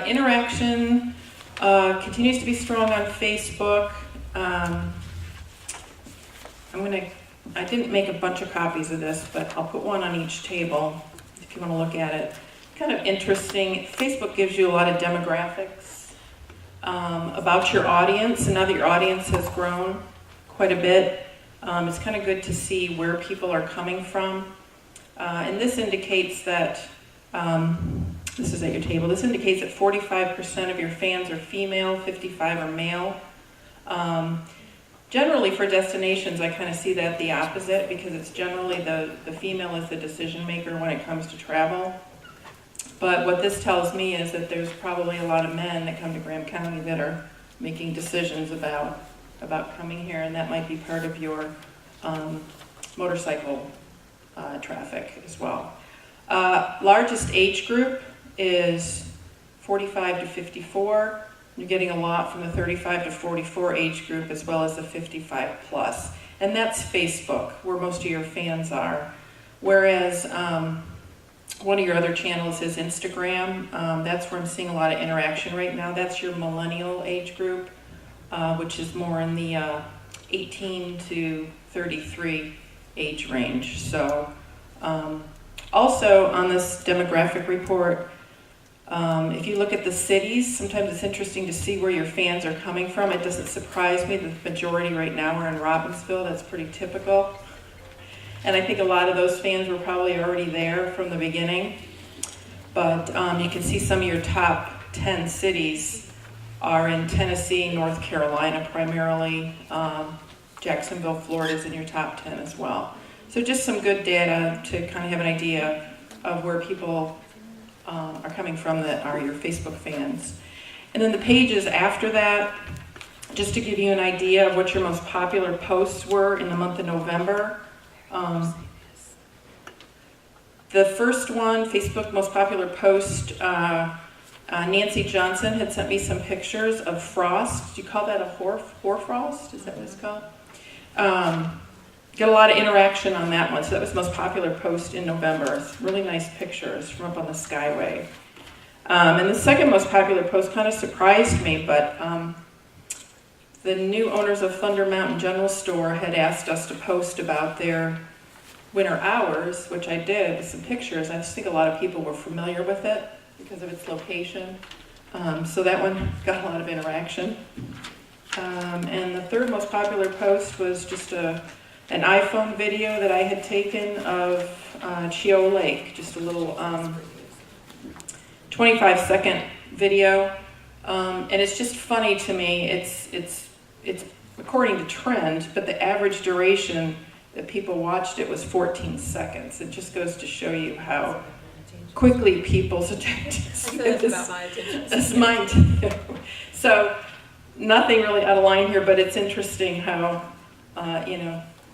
Interaction continues to be strong on Facebook. I didn't make a bunch of copies of this, but I'll put one on each table if you want to look at it. Kind of interesting. Facebook gives you a lot of demographics about your audience, and now that your audience has grown quite a bit, it's kind of good to see where people are coming from. And this indicates that, this is at your table, this indicates that 45% of your fans are female, 55 are male. Generally for destinations, I kind of see that the opposite, because it's generally the female is the decision maker when it comes to travel. But what this tells me is that there's probably a lot of men that come to Graham County that are making decisions about coming here, and that might be part of your motorcycle traffic as well. Largest age group is 45 to 54. You're getting a lot from the 35 to 44 age group, as well as the 55 plus. And that's Facebook, where most of your fans are. Whereas one of your other channels is Instagram. That's where I'm seeing a lot of interaction right now. That's your millennial age group, which is more in the 18 to 33 age range. So also on this demographic report, if you look at the cities, sometimes it's interesting to see where your fans are coming from. It doesn't surprise me that the majority right now are in Robbinsville. That's pretty typical. And I think a lot of those fans were probably already there from the beginning. But you can see some of your top 10 cities are in Tennessee, North Carolina primarily. Jacksonville, Florida is in your top 10 as well. So just some good data to kind of have an idea of where people are coming from that are your Facebook fans. And then the pages after that, just to give you an idea of what your most popular posts were in the month of November. The first one, Facebook most popular post, Nancy Johnson had sent me some pictures of frost. Do you call that a hoarfrost? Is that what it's called? Get a lot of interaction on that one, so that was the most popular post in November. It's really nice pictures from up on the Skyway. And the second most popular post kind of surprised me, but the new owners of Thunder Mountain General Store had asked us to post about their winter hours, which I did with some pictures. I just think a lot of people were familiar with it because of its location. So that one got a lot of interaction. And the third most popular post was just a an iPhone video that I had taken of Chio Lake, just a little 25-second video. And it's just funny to me. It's according to trend, but the average duration that people watched it was 14 seconds. It just goes to show you how quickly people's attention That's about my attention. is mine too. So nothing really out of line here, but it's interesting how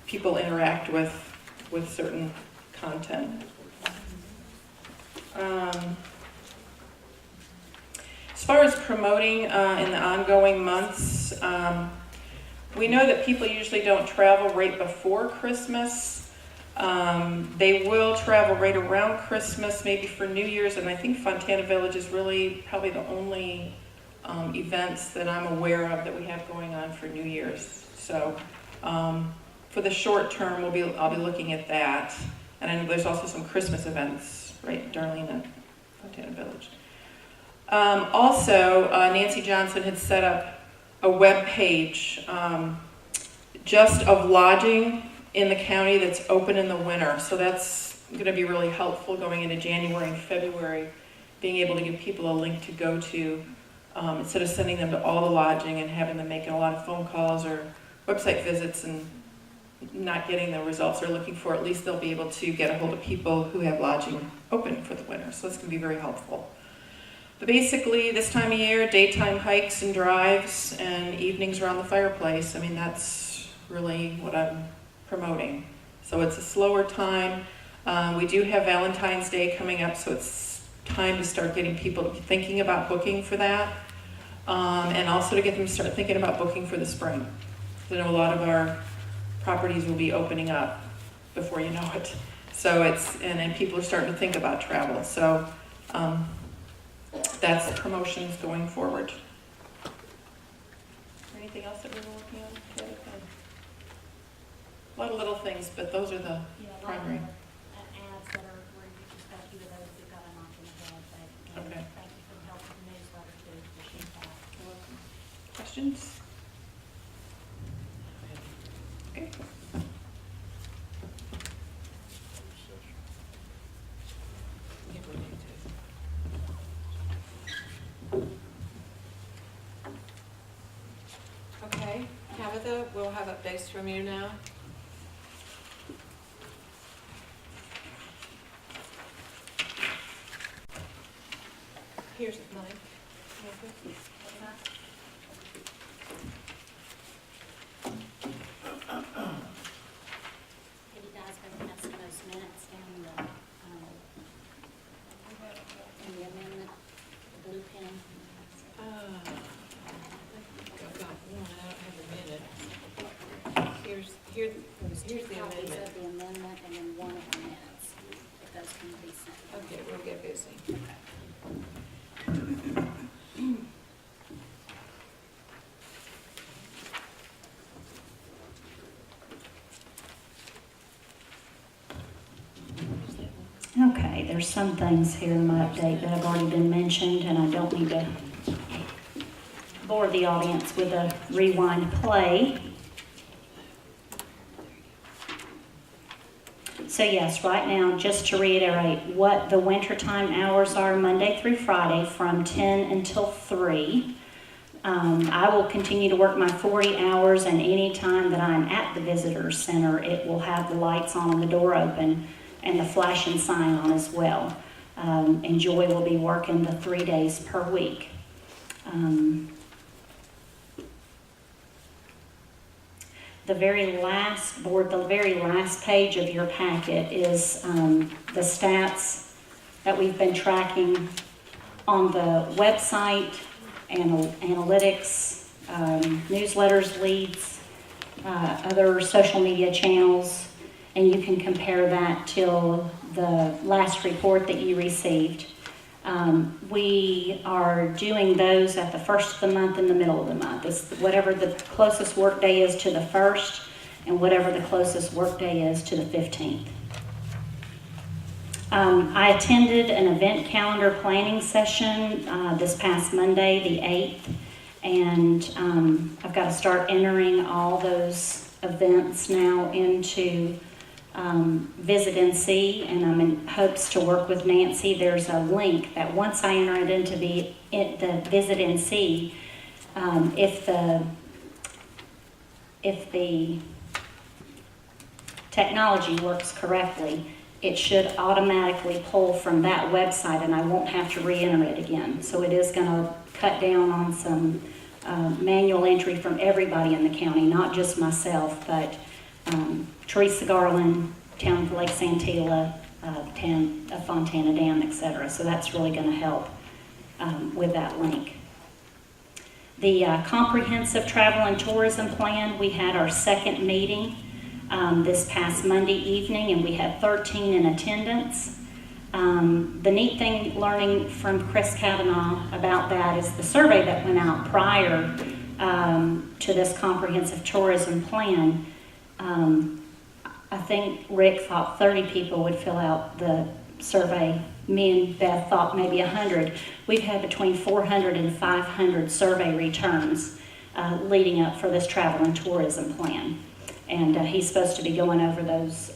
people interact with certain content. As far as promoting in the ongoing months, we know that people usually don't travel right before Christmas. They will travel right around Christmas, maybe for New Year's, and I think Fontana Village is really probably the only events that I'm aware of that we have going on for New Year's. So for the short term, I'll be looking at that. And I know there's also some Christmas events, right, Darlene, at Fontana Village. Also, Nancy Johnson had set up a web page just of lodging in the county that's open in the winter. So that's going to be really helpful going into January and February, being able to give people a link to go to instead of sending them to all the lodging and having them making a lot of phone calls or website visits and not getting the results they're looking for. At least they'll be able to get a hold of people who have lodging open for the winter. So that's going to be very helpful. But basically, this time of year, daytime hikes and drives and evenings around the fireplace, I mean, that's really what I'm promoting. So it's a slower time. We do have Valentine's Day coming up, so it's time to start getting people thinking about booking for that. And also to get them to start thinking about booking for the spring. I know a lot of our properties will be opening up before you know it. So and people are starting to think about travel. So that's the promotions going forward. Is there anything else that we were working on? A lot of little things, but those are the primary. Ads that are where you just got a few of those we've got to knock in the head, but Okay. thank you for the help with the newsletter too. Appreciate that. You're welcome. Questions? Okay. Okay, Tabitha, we'll have updates from you now. Here's mine. Eddie Dye's been passing those minutes and the amendment, the blue pen. I've got one, I don't have a minute. Here's Two the copies amendment. of the amendment and then one of the minutes, if those can be sent. Okay, we'll get busy. Okay, there's some things here in my update that have already been mentioned, and I don't need to bore the audience with a rewind play. So yes, right now, just to reiterate what the wintertime hours are, Monday through Friday from 10 until 3. I will continue to work my 40 hours, and any time that I'm at the visitor center, it will have the lights on and the door open and the flashing sign on as well. And Joy will be working the 3 days per week. The very last page of your packet is the stats that we've been tracking on the website, analytics, newsletters, leads, other social media channels, and you can compare that to the last report that you received. We are doing those at the first of the month and the middle of the month. It's whatever the closest work day is to the 1st and whatever the closest work day is to the 15th. I attended an event calendar planning session this past Monday, the 8th, and I've got to start entering all those events now into Visit NC, and I'm in hopes to work with Nancy. There's a link that once I enter it into the Visit NC, if the technology works correctly, it should automatically pull from that website, and I won't have to re-enter it again. So it is going to cut down on some manual entry from everybody in the county, not just myself, but Teresa Garland, Town of Lake Santilla, Town of Fontana Dam, etc. So that's really going to help with that link. The comprehensive travel and tourism plan, we had our second meeting this past Monday evening, and we had 13 in attendance. The neat thing learning from Chris Kavanaugh about that is the survey that went out prior to this comprehensive tourism plan. I think Rick thought 30 people would fill out the survey. Me and Beth thought maybe 100. We've had between 400 and 500 survey returns leading up for this travel and tourism plan. And he's supposed to be going over those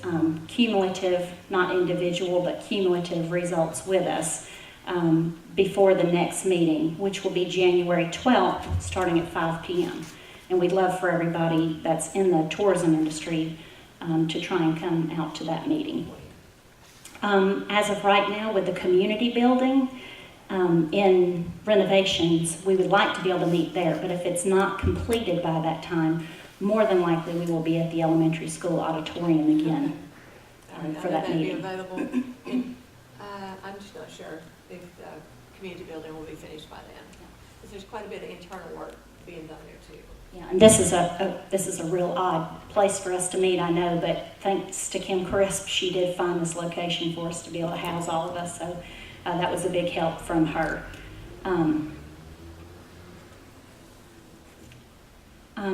cumulative, not individual, but cumulative results with us before the next meeting, which will be January 12th, starting at 5 p.m. And we'd love for everybody that's in the tourism industry to try and come out to that meeting. As of right now, with the community building in renovations, we would like to be able to meet there, but if it's not completed by that time, more than likely we will be at the elementary school auditorium again for that meeting. Available. I'm just not sure if the community building will be finished by then, because there's quite a bit of internal work being done there too. Yeah, and this is a real odd place for us to meet, I know, but thanks to Kim Crisp, she did find this location for us to be able to house all of us, so that was a big help from her.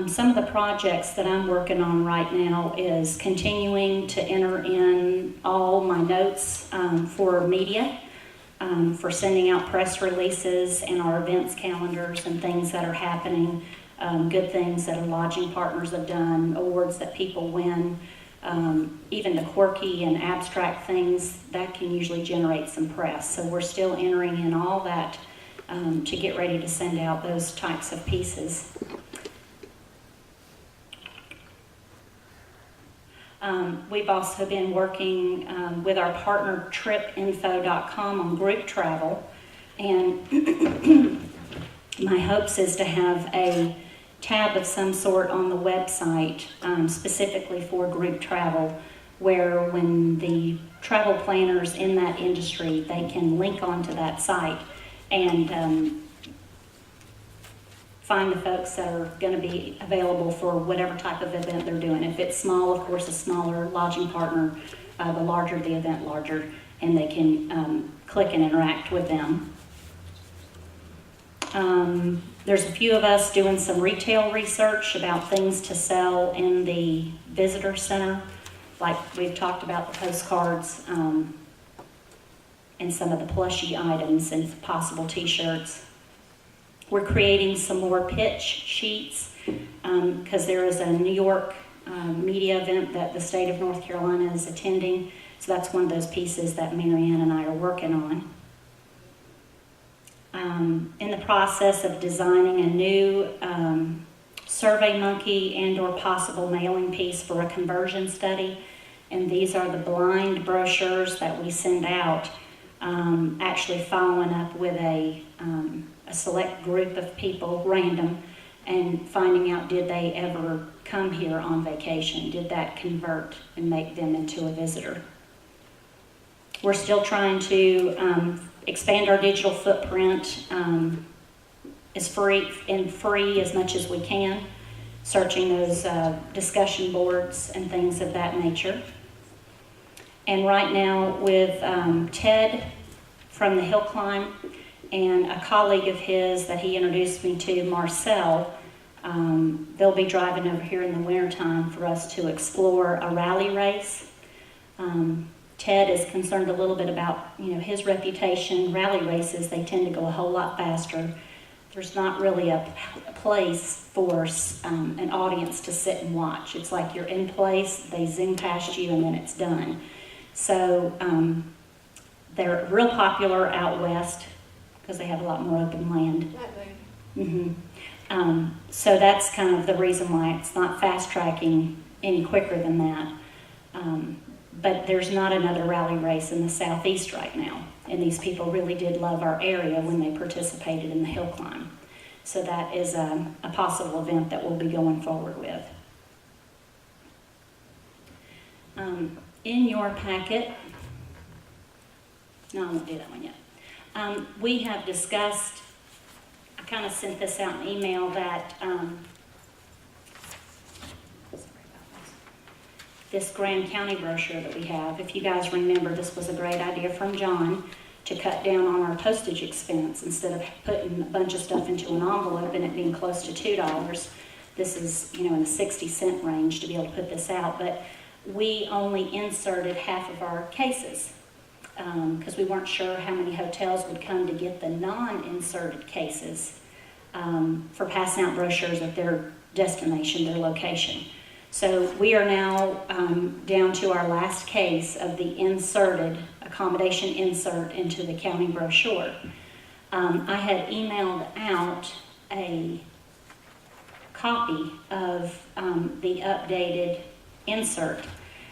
Some of the projects that I'm working on right now is continuing to enter in all my notes for media, for sending out press releases and our events calendars and things that are happening, good things that our lodging partners have done, awards that people win, even the quirky and abstract things, that can usually generate some press. So we're still entering in all that to get ready to send out those types of pieces. We've also been working with our partner tripinfo.com on group travel, and my hopes is to have a tab of some sort on the website specifically for group travel, where when the travel planners in that industry, they can link onto that site and find the folks that are going to be available for whatever type of event they're doing. If it's small, of course, a smaller lodging partner, the larger the event, larger, and they can click and interact with them. There's a few of us doing some retail research about things to sell in the visitor center, like we've talked about the postcards and some of the plushie items and possible t-shirts. We're creating some more pitch sheets because there is a New York media event that the state of North Carolina is attending. So that's one of those pieces that Marianne and I are working on. In the process of designing a new SurveyMonkey and or possible mailing piece for a conversion study. And these are the blind brochures that we send out, actually following up with a select group of people, random, and finding out, did they ever come here on vacation? Did that convert and make them into a visitor? We're still trying to expand our digital footprint as free as much as we can, searching those discussion boards and things of that nature. And right now with Ted from the Hill Climb and a colleague of his that he introduced me to, Marcel, they'll be driving over here in the wintertime for us to explore a rally race. Ted is concerned a little bit about, his reputation. Rally races, they tend to go a whole lot faster there's not really a place for an audience to sit and watch. It's like you're in place, they zoom past you, and then it's done. So they're real popular out west because they have a lot more open land. So that's kind of the reason why it's not fast tracking any quicker than that. But there's not another rally race in the southeast right now. And these people really did love our area when they participated in the hill climb. So that is a possible event that we'll be going forward with. In your packet, no, I won't do that one yet. We have discussed, I kind of sent this out in email, that this Grand County brochure that we have, if you guys remember, this was a great idea from John to cut down on our postage expense. Instead of putting a bunch of stuff into an envelope and it being close to $2, this is, in the 60-cent range to be able to put this out. But we only inserted half of our cases because we weren't sure how many hotels would come to get the non-inserted cases for passing out brochures at their destination, their location. So we are now down to our last case of the inserted accommodation insert into the county brochure. I had emailed out a copy of the updated insert,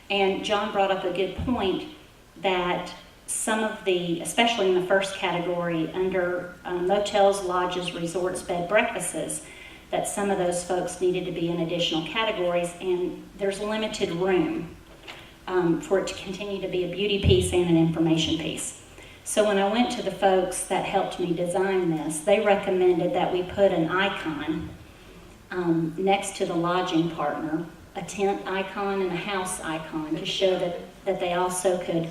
and John brought up a good point that some of the, especially in the first category under motels, lodges, resorts, bed, breakfasts, that some of those folks needed to be in additional categories, and there's limited room for it to continue to be a beauty piece and an information piece. So when I went to the folks that helped me design this, they recommended that we put an icon next to the lodging partner, a tent icon and a house icon, to show that they also could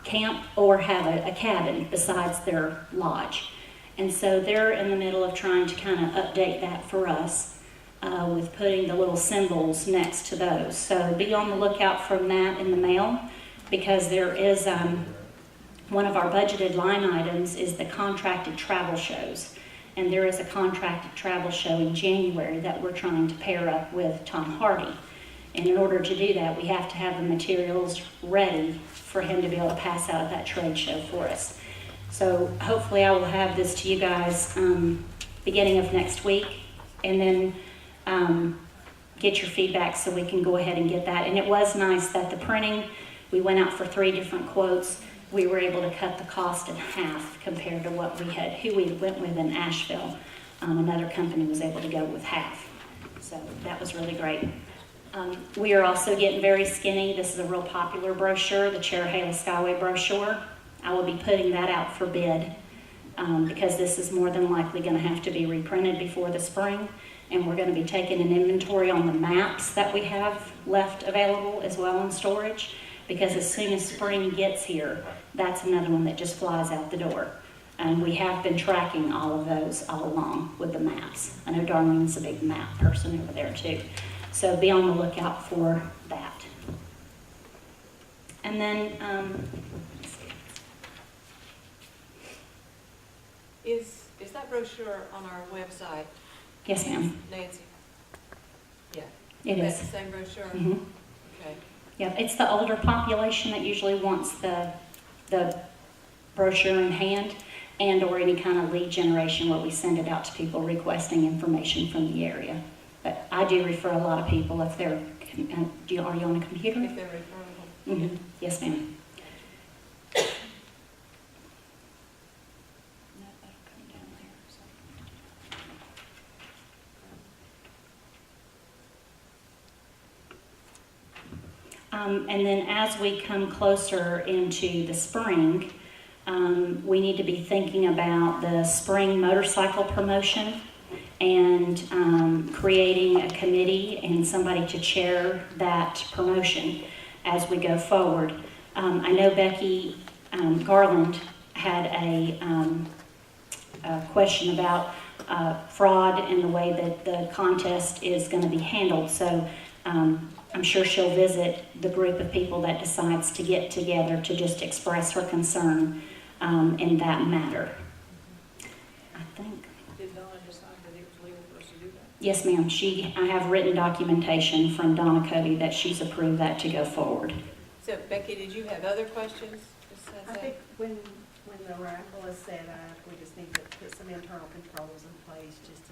camp or have a cabin besides their lodge. And so they're in the middle of trying to kind of update that for us with putting the little symbols next to those. So be on the lookout from that in the mail, because there is one of our budgeted line items is the contracted travel shows. And there is a contracted travel show in January that we're trying to pair up with Tom Hardy. And in order to do that, we have to have the materials ready for him to be able to pass out at that trade show for us. So hopefully I will have this to you guys beginning of next week, and then get your feedback so we can go ahead and get that. And it was nice that the printing, we went out for 3 different quotes. We were able to cut the cost in half compared to what who we went with in Asheville. Another company was able to go with half. So that was really great. We are also getting very skinny. This is a real popular brochure, the Cherahela Skyway brochure. I will be putting that out for bid because this is more than likely going to have to be reprinted before the spring. And we're going to be taking an inventory on the maps that we have left available as well in storage, because as soon as spring gets here, that's another one that just flies out the door. And we have been tracking all of those all along with the maps. I know Darlene's a big map person over there too. So be on the lookout for that. And then, Is that brochure on our website? yes, ma'am. Nancy? Yeah. It That's is. the same brochure? Mhm. Okay. Yeah, it's the older population that usually wants the brochure in hand, and or any kind of lead generation where we send it out to people requesting information from the area. But I do refer a lot of people if they're, are you on a computer? If they're referable. Mhm. Yes, ma'am. And then as we come closer into the spring, we need to be thinking about the spring motorcycle promotion and creating a committee and somebody to chair that promotion as we go forward. I know Becky Garland had a question about fraud and the way that the contest is going to be handled. So I'm sure she'll visit the group of people that decides to get together to just express her concern in that matter. I think Yes, ma'am. I have written documentation from Donna Cody that she's approved that to go forward. So Becky, did you have other questions? besides I that? think when the raffle is set up, we just need to put some internal controls in place just to,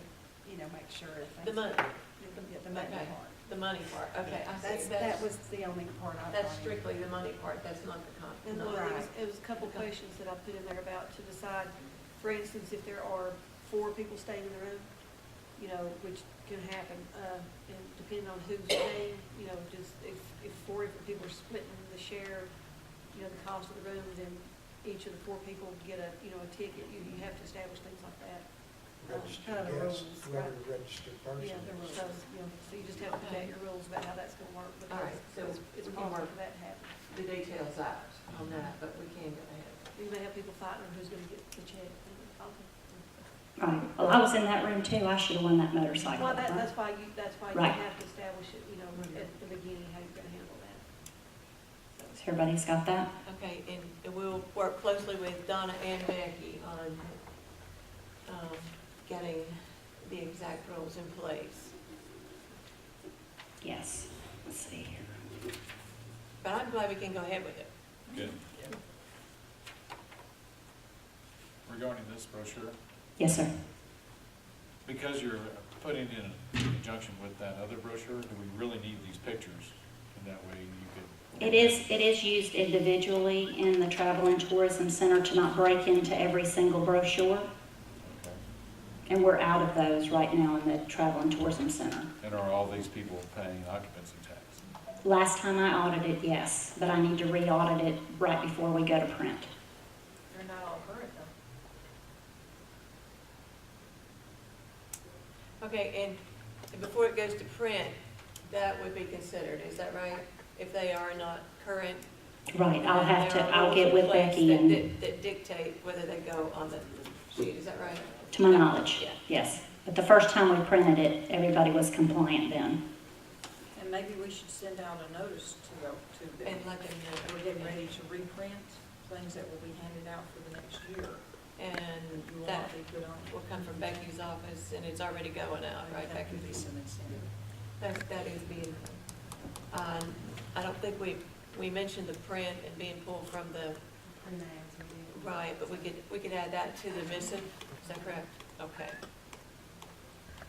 make sure everything's. The money, Yeah, the money Okay. part. the money part, okay, I see. That was the only part I thought. That's strictly the money part, that's not the con. And no. Lily, it was a couple questions that I put in there about to decide, for instance, if there are 4 people staying in the room, which can happen, and depending on who's paying, just if 4 different people are splitting the share, the cost of the room, then each of the 4 people get a ticket, you have to establish things like that. Registered Kind of the guest, rules, whoever right? the registered person Yeah, the rules, is. so you just have to put out your rules about how that's gonna work, All right, because so it's we can possible work for that to happen. the details out on that, but we can go ahead. You may have people fighting on who's gonna get the check. Okay. Right. Well, I was in that room too. I should have won that motorcycle. Well, right? that's why you Right. have to establish it, at the beginning, how you're gonna handle that. So everybody's got that? Okay, and we'll work closely with Donna and Becky on, getting the exact rules in place. Yes. Let's see here. But I'm glad we can go ahead with it. Good. Regarding this brochure, Yes, sir. because you're putting in conjunction with that other brochure, do we really need these pictures? And that way you could. It is used individually in the Travel and Tourism Center to not break into every single brochure. Okay. And we're out of those right now in the Travel and Tourism Center. And are all these people paying occupancy tax? Last time I audited, yes, but I need to re-audit it right before we go to print. They're not all current, though. Okay, and before it goes to print, that would be considered, is that right? If they are not current? Right, I'll have There to, are I'll rules get in with place Becky that- and, That dictate whether they go on the sheet, is that right? to my knowledge, Yeah. yes. But the first time we printed it, everybody was compliant then. And maybe we should send out a notice to them. And let them know. We're getting ready to reprint things that will be handed out for the next year. And You will that not be put on. will come from Becky's office, and it's already going out, right, That Becky? could be some incentive. That is being, I don't think we mentioned the print and being pulled from the, Print ads, we did. right, but we could add that to the missive, is that correct? Okay. I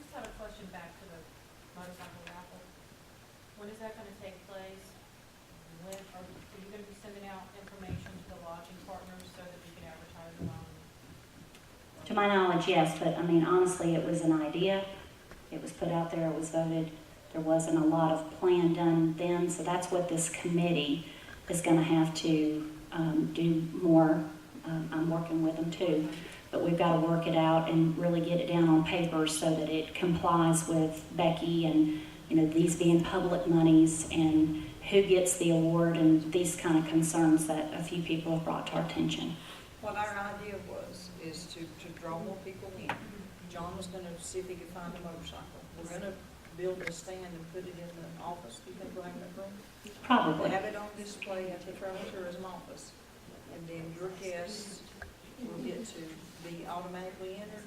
just have a question back to the motorcycle raffle. When is that gonna take place? When, are you gonna be sending out information to the lodging partners so that we can advertise it on? To my knowledge, yes, but I mean, honestly, it was an idea. It was put out there, it was voted. There wasn't a lot of plan done then, so that's what this committee is gonna have to do more. I'm working with them too, but we've gotta work it out and really get it down on paper so that it complies with Becky and, these being public monies and who gets the award and these kind of concerns that a few people have brought to our attention. What our idea is to draw more people in. John was gonna see if he could find a motorcycle. We're gonna build a stand and put it in the office. Do you think we'll have enough room? We'll Probably. have it on display at the Travel Tourism office. And then your guests will get to be automatically entered.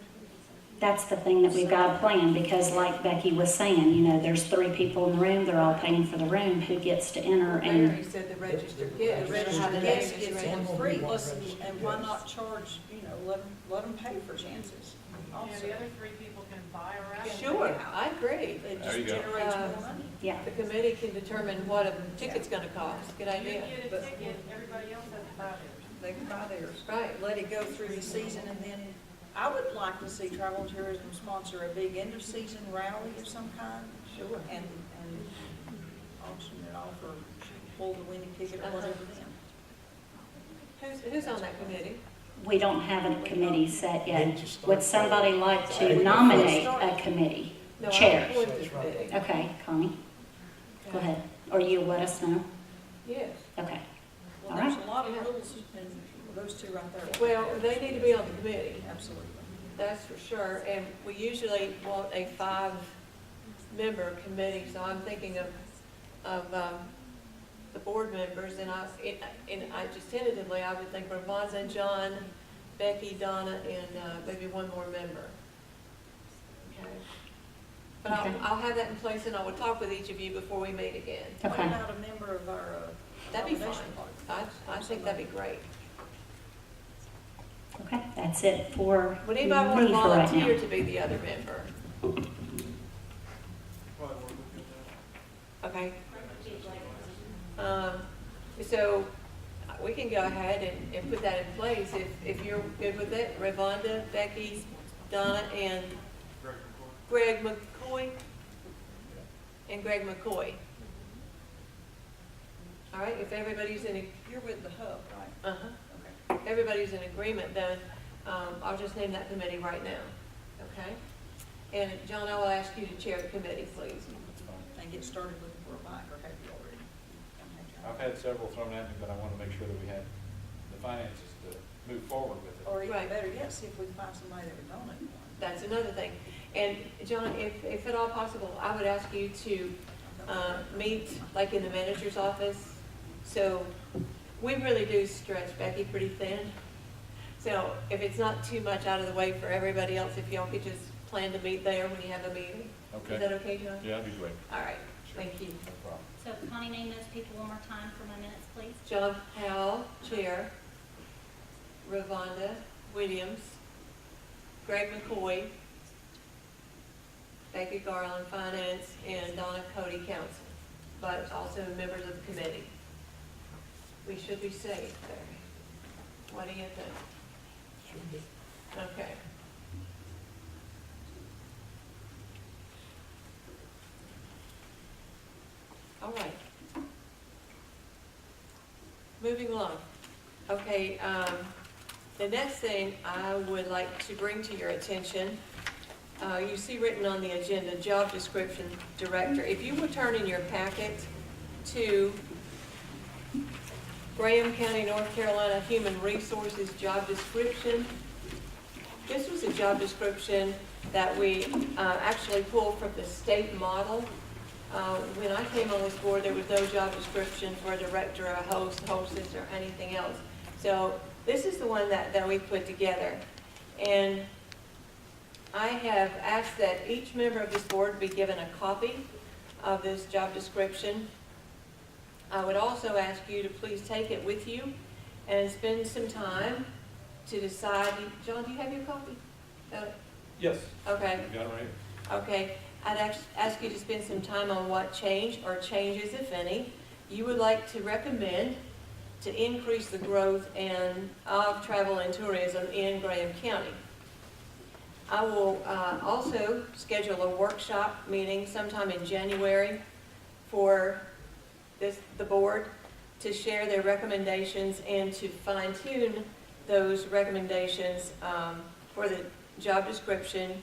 That's the thing that we've got planned, because like Becky was saying, there's 3 people in the room, they're all paying for the room, who gets to enter Mary and, said the registered The guest. registered the guest name is gets registered. in free, listen, and why not charge, let them pay for chances also. The other 3 people can buy a raffle? Sure, I agree. It There you just go. generates more money. yeah. The committee can determine what a ticket's gonna cost, good You idea. get a ticket, everybody else has to buy theirs. They can buy theirs. Right. Let it go through the season, and then I would like to see Travel and Tourism sponsor a big end-of-season rally of some kind. Sure. And auction it off or pull the winning ticket or whatever then. Who's on that committee? We don't have a committee set They yet. just start- Would somebody like to When you nominate first a start- committee? No, I Chair. appoint the committee. Okay, Connie, go ahead. Or you let us know? Yes. Okay. Well, All there's right. a lot of rules in those two right there. Well, they need to be on the committee, Absolutely. that's for sure, and we usually want a 5-member committee, so I'm thinking of the board members, and I just tentatively, I would think Ravonza and John, Becky, Donna, and maybe one more member. Okay, But I'll have that in place and I will talk with each of you before we meet again. What Okay. about a member of our, That'd be fine. accommodation party? I think that'd be great. Okay, that's it for Would me anybody want to for right volunteer now. to be the other member? Okay. So we can go ahead and put that in place if you're good with it. Ravonda, Becky, Donna, and Greg McCoy. And Greg McCoy. All right, if everybody's in, You're with the hub, right? uh-huh, everybody's in agreement, then I'll just name that committee right now, okay? And John, I will ask you to chair the committee, please. That's fine. And get started looking for a mic, or have you already? I've had several thrown at me, but I want to make sure that we had the finances to move forward with it. Or even Right. better yet, see if we can find somebody that would donate one. That's another thing. And John, if at all possible, I would ask you to meet like in the manager's office. So we really do stretch Becky pretty thin. So if it's not too much out of the way for everybody else, if y'all could just plan to meet there when you have a meeting. Okay. Is that okay, John? Yeah, that'd be great. All right, Sure. thank you. No problem. So Connie, name those people one more time for my minutes, please. John Powell, Chair. Ravonda Williams. Greg McCoy. Becky Garland, Finance, and Donna Cody, Council, but also members of the committee. We should be safe there. What do you think? Should be. Okay. All right. Moving along. Okay, the next thing I would like to bring to your attention, you see written on the agenda, job description director. If you would turn in your packet to Graham County, North Carolina Human Resources job description. This was a job description that we actually pulled from the state model. When I came on this board, there was no job description for a director, a host, hostess, or anything else. So this is the one that we put together. And I have asked that each member of this board be given a copy of this job description. I would also ask you to please take it with you and spend some time to decide. John, do you have your copy? Yes. Okay. You got it right? Okay. I'd ask you to spend some time on what change or changes, if any, you would like to recommend to increase the growth of travel and tourism in Graham County. I will also schedule a workshop meeting sometime in January for the board to share their recommendations and to fine-tune those recommendations for the job description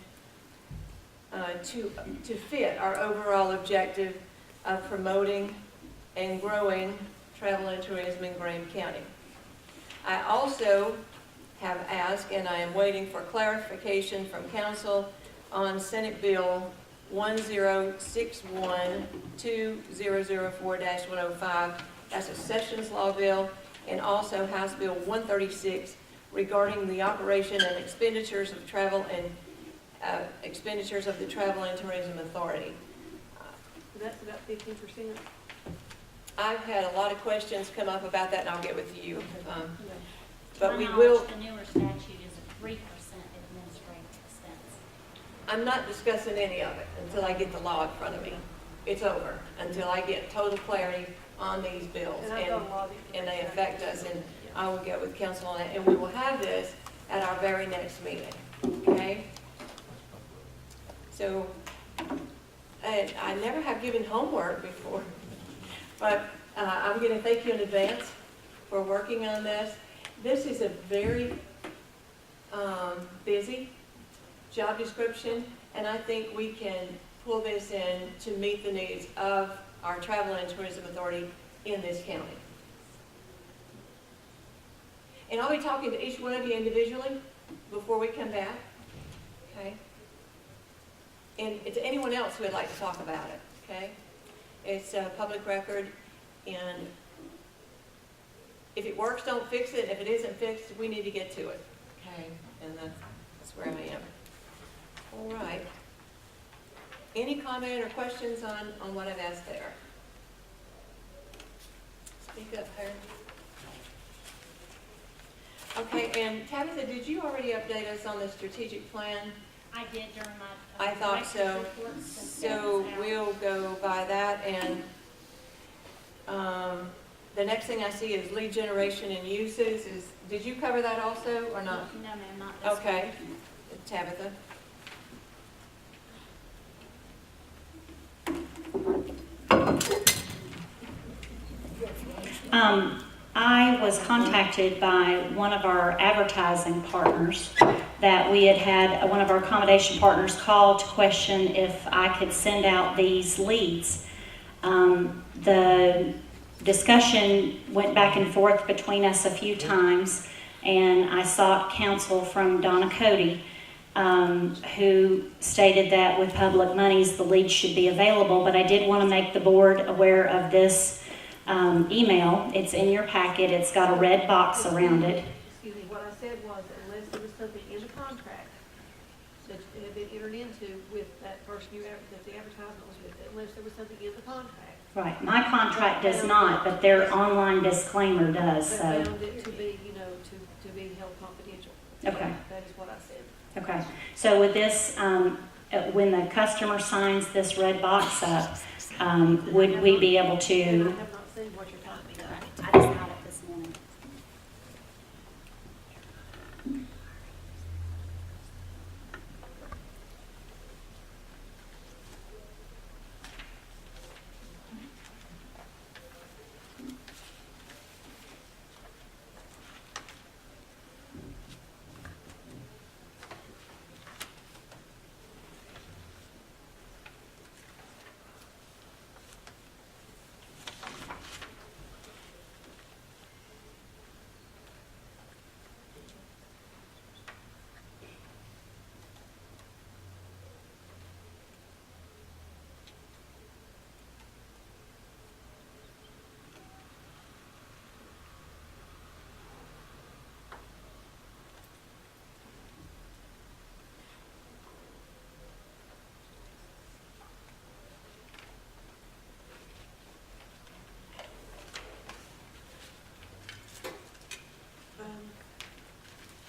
to fit our overall objective of promoting and growing travel and tourism in Graham County. I also have asked, and I am waiting for clarification from council on Senate Bill 1061-2004-105. That's a Sessions Law bill, and also House Bill 136 regarding the operation and expenditures of travel and expenditures of the Travel and Tourism Authority. That's about 15%. I've had a lot of questions come up about that, and I'll get with you. But we To my will. knowledge, the newer statute is a 3% administrative expense. I'm not discussing any of it until I get the law in front of me. It's over, until I get total clarity on these bills, and they affect us, and I will get with council on that, and we will have this at our very next meeting, okay? So, and I never have given homework before, but I'm gonna thank you in advance for working on this. This is a very busy job description, and I think we can pull this in to meet the needs of our Travel and Tourism Authority in this county. And I'll be talking to each one of you individually before we come back, okay? And to anyone else who would like to talk about it, okay? It's a public record, and if it works, don't fix it. If it isn't fixed, we need to get to it, okay? And that's where I am. All right. any comment or questions on what I've asked there? Speak up, Harry. Okay, and Tabitha, did you already update us on the strategic plan? I did during my. I thought so. director's report, So we'll go by that, and the next thing I see is lead generation and uses. Did you cover that also, or not? No, ma'am, not this one. Okay, Tabitha. I was contacted by one of our advertising partners that we had one of our accommodation partners call to question if I could send out these leads. The discussion went back and forth between us a few times, and I sought counsel from Donna Cody, who stated that with public monies, the leads should be available, but I did want to make the board aware of this email. It's in your packet. It's got a red box around it. Excuse me, what I said was unless there was something in the contract that had been entered into with that person that the advertisement was with, unless there was something in the contract. Right. My contract does not, but their online disclaimer does, so. That found it to be, to be held confidential. Okay. That is what I said. Okay. So with this, when the customer signs this red box up, would we be able And I to? have not seen what you're talking about. I just got it this morning.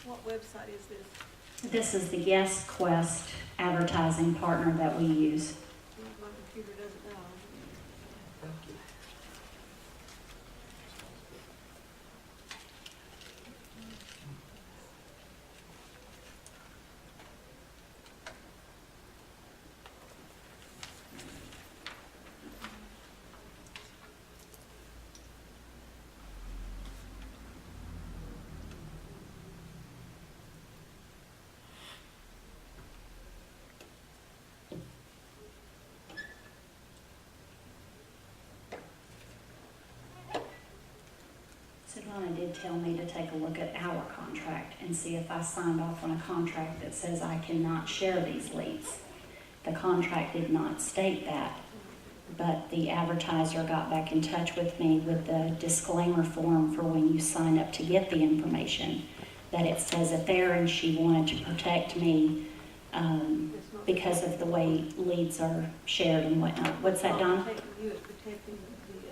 What website is this? This is the Yes Quest advertising partner that we use. My computer doesn't know. So Donna did tell me to take a look at our contract and see if I signed off on a contract that says I cannot share these leads. The contract did not state that, but the advertiser got back in touch with me with the disclaimer form for when you sign up to get the information, that it says it there, and she wanted to protect me because of the way leads are shared and whatnot. What's that, Donna? Protecting you, it's protecting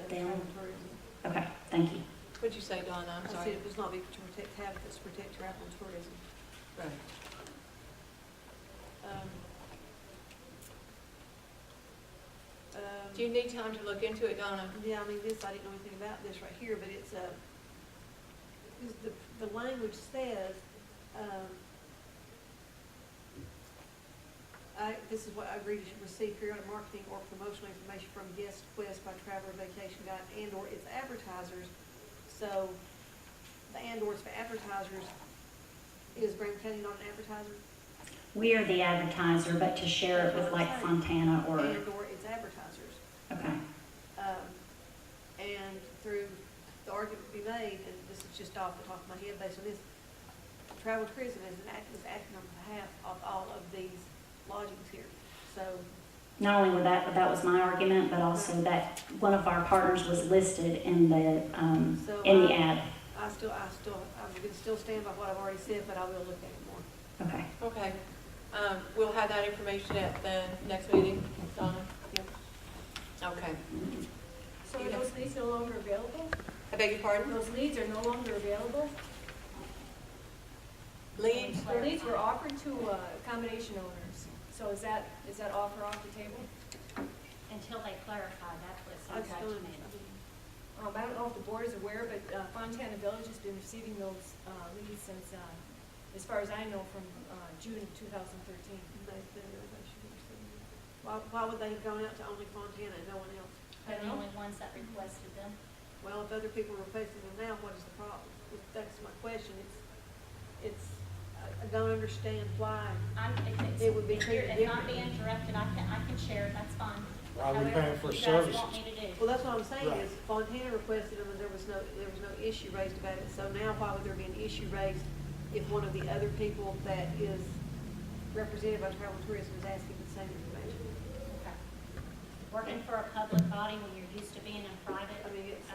the Them. travel tourism. Okay, thank you. What'd you say, Donna? I'm I said sorry. it does not be to protect Tabitha, it's to protect travel and tourism. Right. Do you need time to look into it, Donna? Yeah, I mean, this, I didn't know anything about this right here, but it's, the language says, this is what I agree to receive periodic marketing or promotional information from Guest Quest by Traveler Vacation Guide and/or its advertisers. So, the and/or for advertisers, is Graham County not an advertiser? We are the advertiser, but to share it with like Fontana or, And/or its advertisers. okay. And through the argument to be made, and this is just off the top of my head based on this, Travel Tourism is acting on behalf of all of these lodgings here. So, Not only with that, but that was my argument, but also that one of our partners was listed in the ad. I can still stand by what I've already said, but I will look at it more. Okay. Okay. We'll have that information at the next meeting, Donna? Okay. So are those leads no longer available? I beg your pardon? Those leads are no longer available? Leads? The leads were offered to accommodation owners, so is that offer off the table? Until they clarify, that's what it sounds like to me. I don't know if the board is aware, but Fontana Village has been receiving those leads since, as far as I know, from June of 2013. Why would they have gone out to only Fontana and no one else? They're the only ones that requested them. Well, if other people are requesting them now, what is the problem? That's my question. I don't understand why. It would be treated If not differently. be interrupted, I can share it, that's fine. Why are we However, paying for you guys services? want me to do. Well, that's what I'm saying Right. is Fontana requested them and there was no issue raised about it. So now why would there be an issue raised if one of the other people that is represented by Travel and Tourism is asking the same information? Okay. Working for a public body when you're used to being in private, I mean, it's,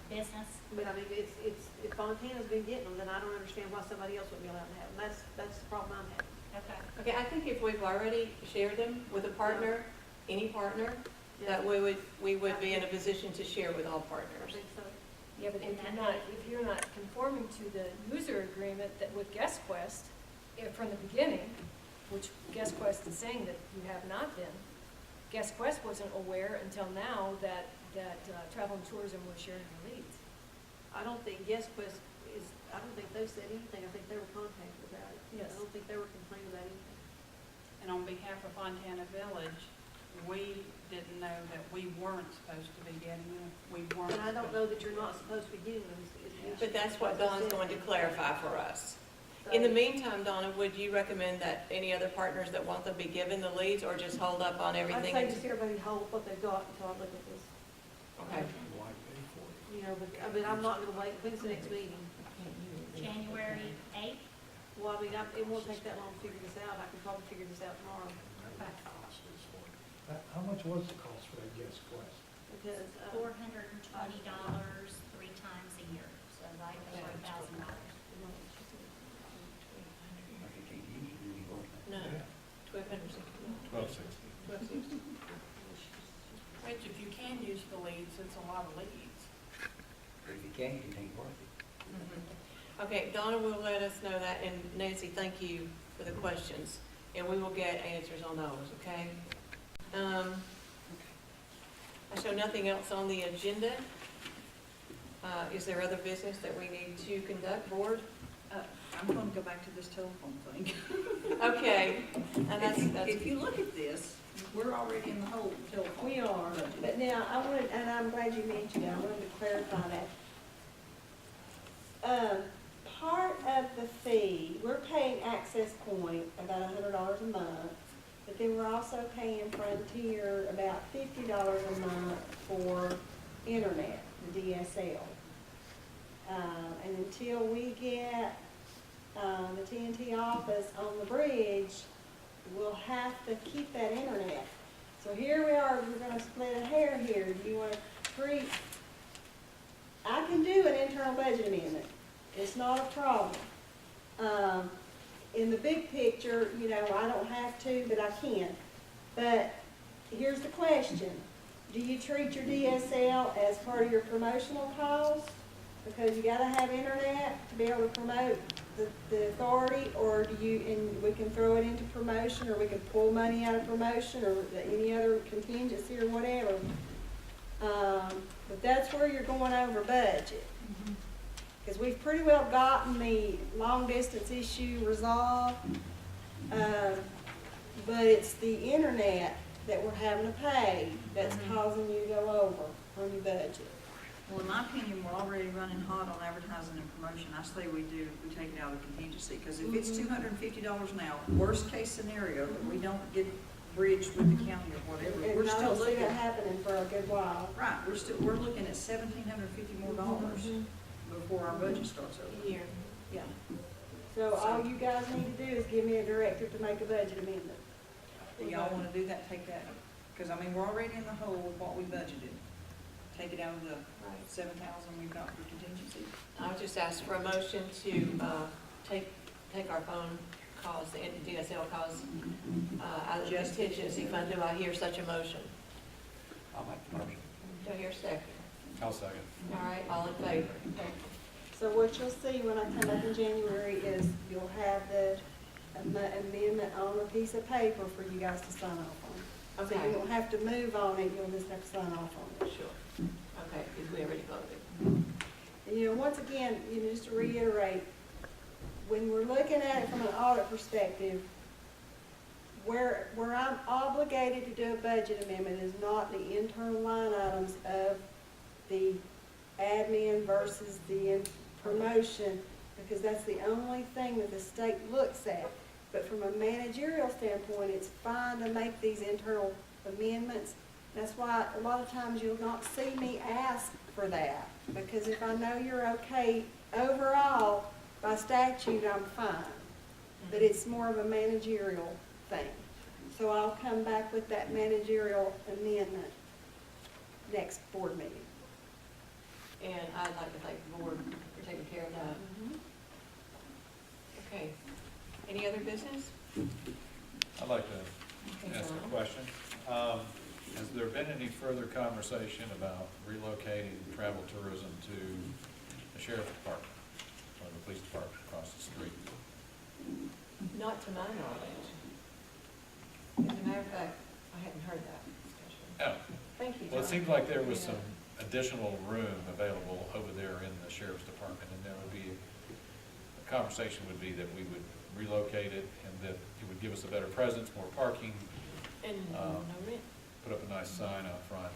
business. but I mean, if Fontana's been getting them, then I don't understand why somebody else wouldn't be allowed to have them. That's the problem I'm having. Okay. Okay, I think if we've already shared them with a partner, any partner, that we would be in a position to share with all I partners. think so. Yeah, but if you're not conforming to the user agreement that with GuestQuest, from the beginning, which GuestQuest is saying that you have not been, GuestQuest wasn't aware until now that Travel and Tourism was sharing the leads. I don't think GuestQuest I don't think they said anything. I think they were contacted about it. Yes. I don't think they were complaining about anything. And on behalf of Fontana Village, we didn't know that we weren't supposed to be getting them. We weren't. And I don't know that you're not supposed to be getting them. is the issue. But that's what Donna's going to clarify for us. So- In the meantime, Donna, would you recommend that any other partners that want them be given the leads or just hold up on I'd everything? say just everybody hold what they've got until I look at this. Okay. Why pay for it? You know, but, I mean, I'm not gonna wait. When's the next meeting? January 8th. Well, I mean, it won't take that long to figure this out. I can probably figure this out tomorrow. How much was the cost for that guest quest? Because, $420 3 times a year, so right over $1,000. No, 1,260. 1260. 1,260. Which, if you can use the leads, it's a lot of leads. But if you can't, it ain't worth it. Okay, Donna will let us know that, and Nancy, thank you for the questions, and we will get answers on those, okay? I show nothing else on the agenda. Is there other business that we need to conduct, board? I'm gonna go back to this telephone thing. Okay, and that's, If you look at this, we're already in the hole with telephone. We are, but now, I wanted, and I'm glad you mentioned it, I wanted to clarify that. Part of the fee, we're paying Access Point about $100 a month, but then we're also paying Frontier about $50 a month for internet, the DSL. And until we get, the TNT office on the bridge, we'll have to keep that internet. So here we are, we're gonna split a hair here. Do you wanna treat, I can do an internal budget amendment. It's not a problem. In the big picture, you know, I don't have to, but I can. But here's the question. Do you treat your DSL as part of your promotional costs? Because you gotta have internet to be able to promote the authority, or do you, and we can throw it into promotion, or we can pull money out of promotion, or any other contingency or whatever. But that's where you're going over budget. Because we've pretty well gotten the long distance issue resolved. But it's the internet that we're having to pay that's causing you to go over on your budget. Well, in my opinion, we're already running hot on advertising and promotion. I say we take it out of contingency, because if it's $250 now, worst case scenario, that we don't get bridged with the county or whatever, And we're I still don't see looking. that happening for a good while. Right, we're looking at $1,750 more dollars before our budget starts over. here. Yeah. So all you guys need to do is give me a directive to make a budget amendment. Do y'all wanna do that, take that, because I mean, we're already in the hole with what we budgeted. Take it out of the 7,000 we've got for contingency. I'll just ask for a motion to take our phone cause, the DSL cause, out of the contingency fund. Do I hear such a motion? I'll make the motion. Do I hear a second? I'll second. All right, all in favor? So what you'll see when I come back in January is you'll have the amendment on a piece of paper for you guys to sign off on. So Okay. you won't have to move on it, you'll just have to sign off on it. Sure. Okay, because we already voted. And you know, once again, you know, just to reiterate, when we're looking at it from an audit perspective, where I'm obligated to do a budget amendment is not the internal line items of the admin versus the promotion, because that's the only thing that the state looks at. But from a managerial standpoint, it's fine to make these internal amendments. That's why a lot of times you'll not see me ask for that, because if I know you're okay overall, by statute, I'm fine. But it's more of a managerial thing. So I'll come back with that managerial amendment next board meeting. And I'd like to thank the board for taking care of that. Okay. Any other business? I'd like to ask a question. Has there been any further conversation about relocating travel tourism to the sheriff's department or the police department across the street? Not to my knowledge. As a matter of fact, I hadn't heard that discussion. Oh, Thank you, John. well, it seemed like there was some additional room available over there in the sheriff's department, and there would be, the conversation would be that we would relocate it, and that it would give us a better presence, more parking, And no rent. put up a nice sign out front.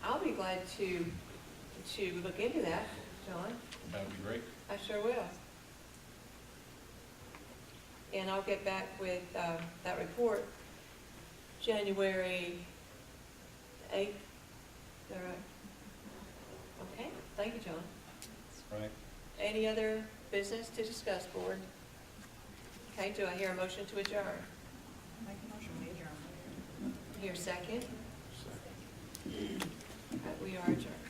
I'll be glad to look into that, John. That would be great. I sure will. And I'll get back with that report January 8th. Is that right? Okay, thank you, John. Right. Any other business to discuss, board? Okay, do I hear a motion to adjourn? Make a motion, we adjourn. Hear a second? Okay, we are adjourned.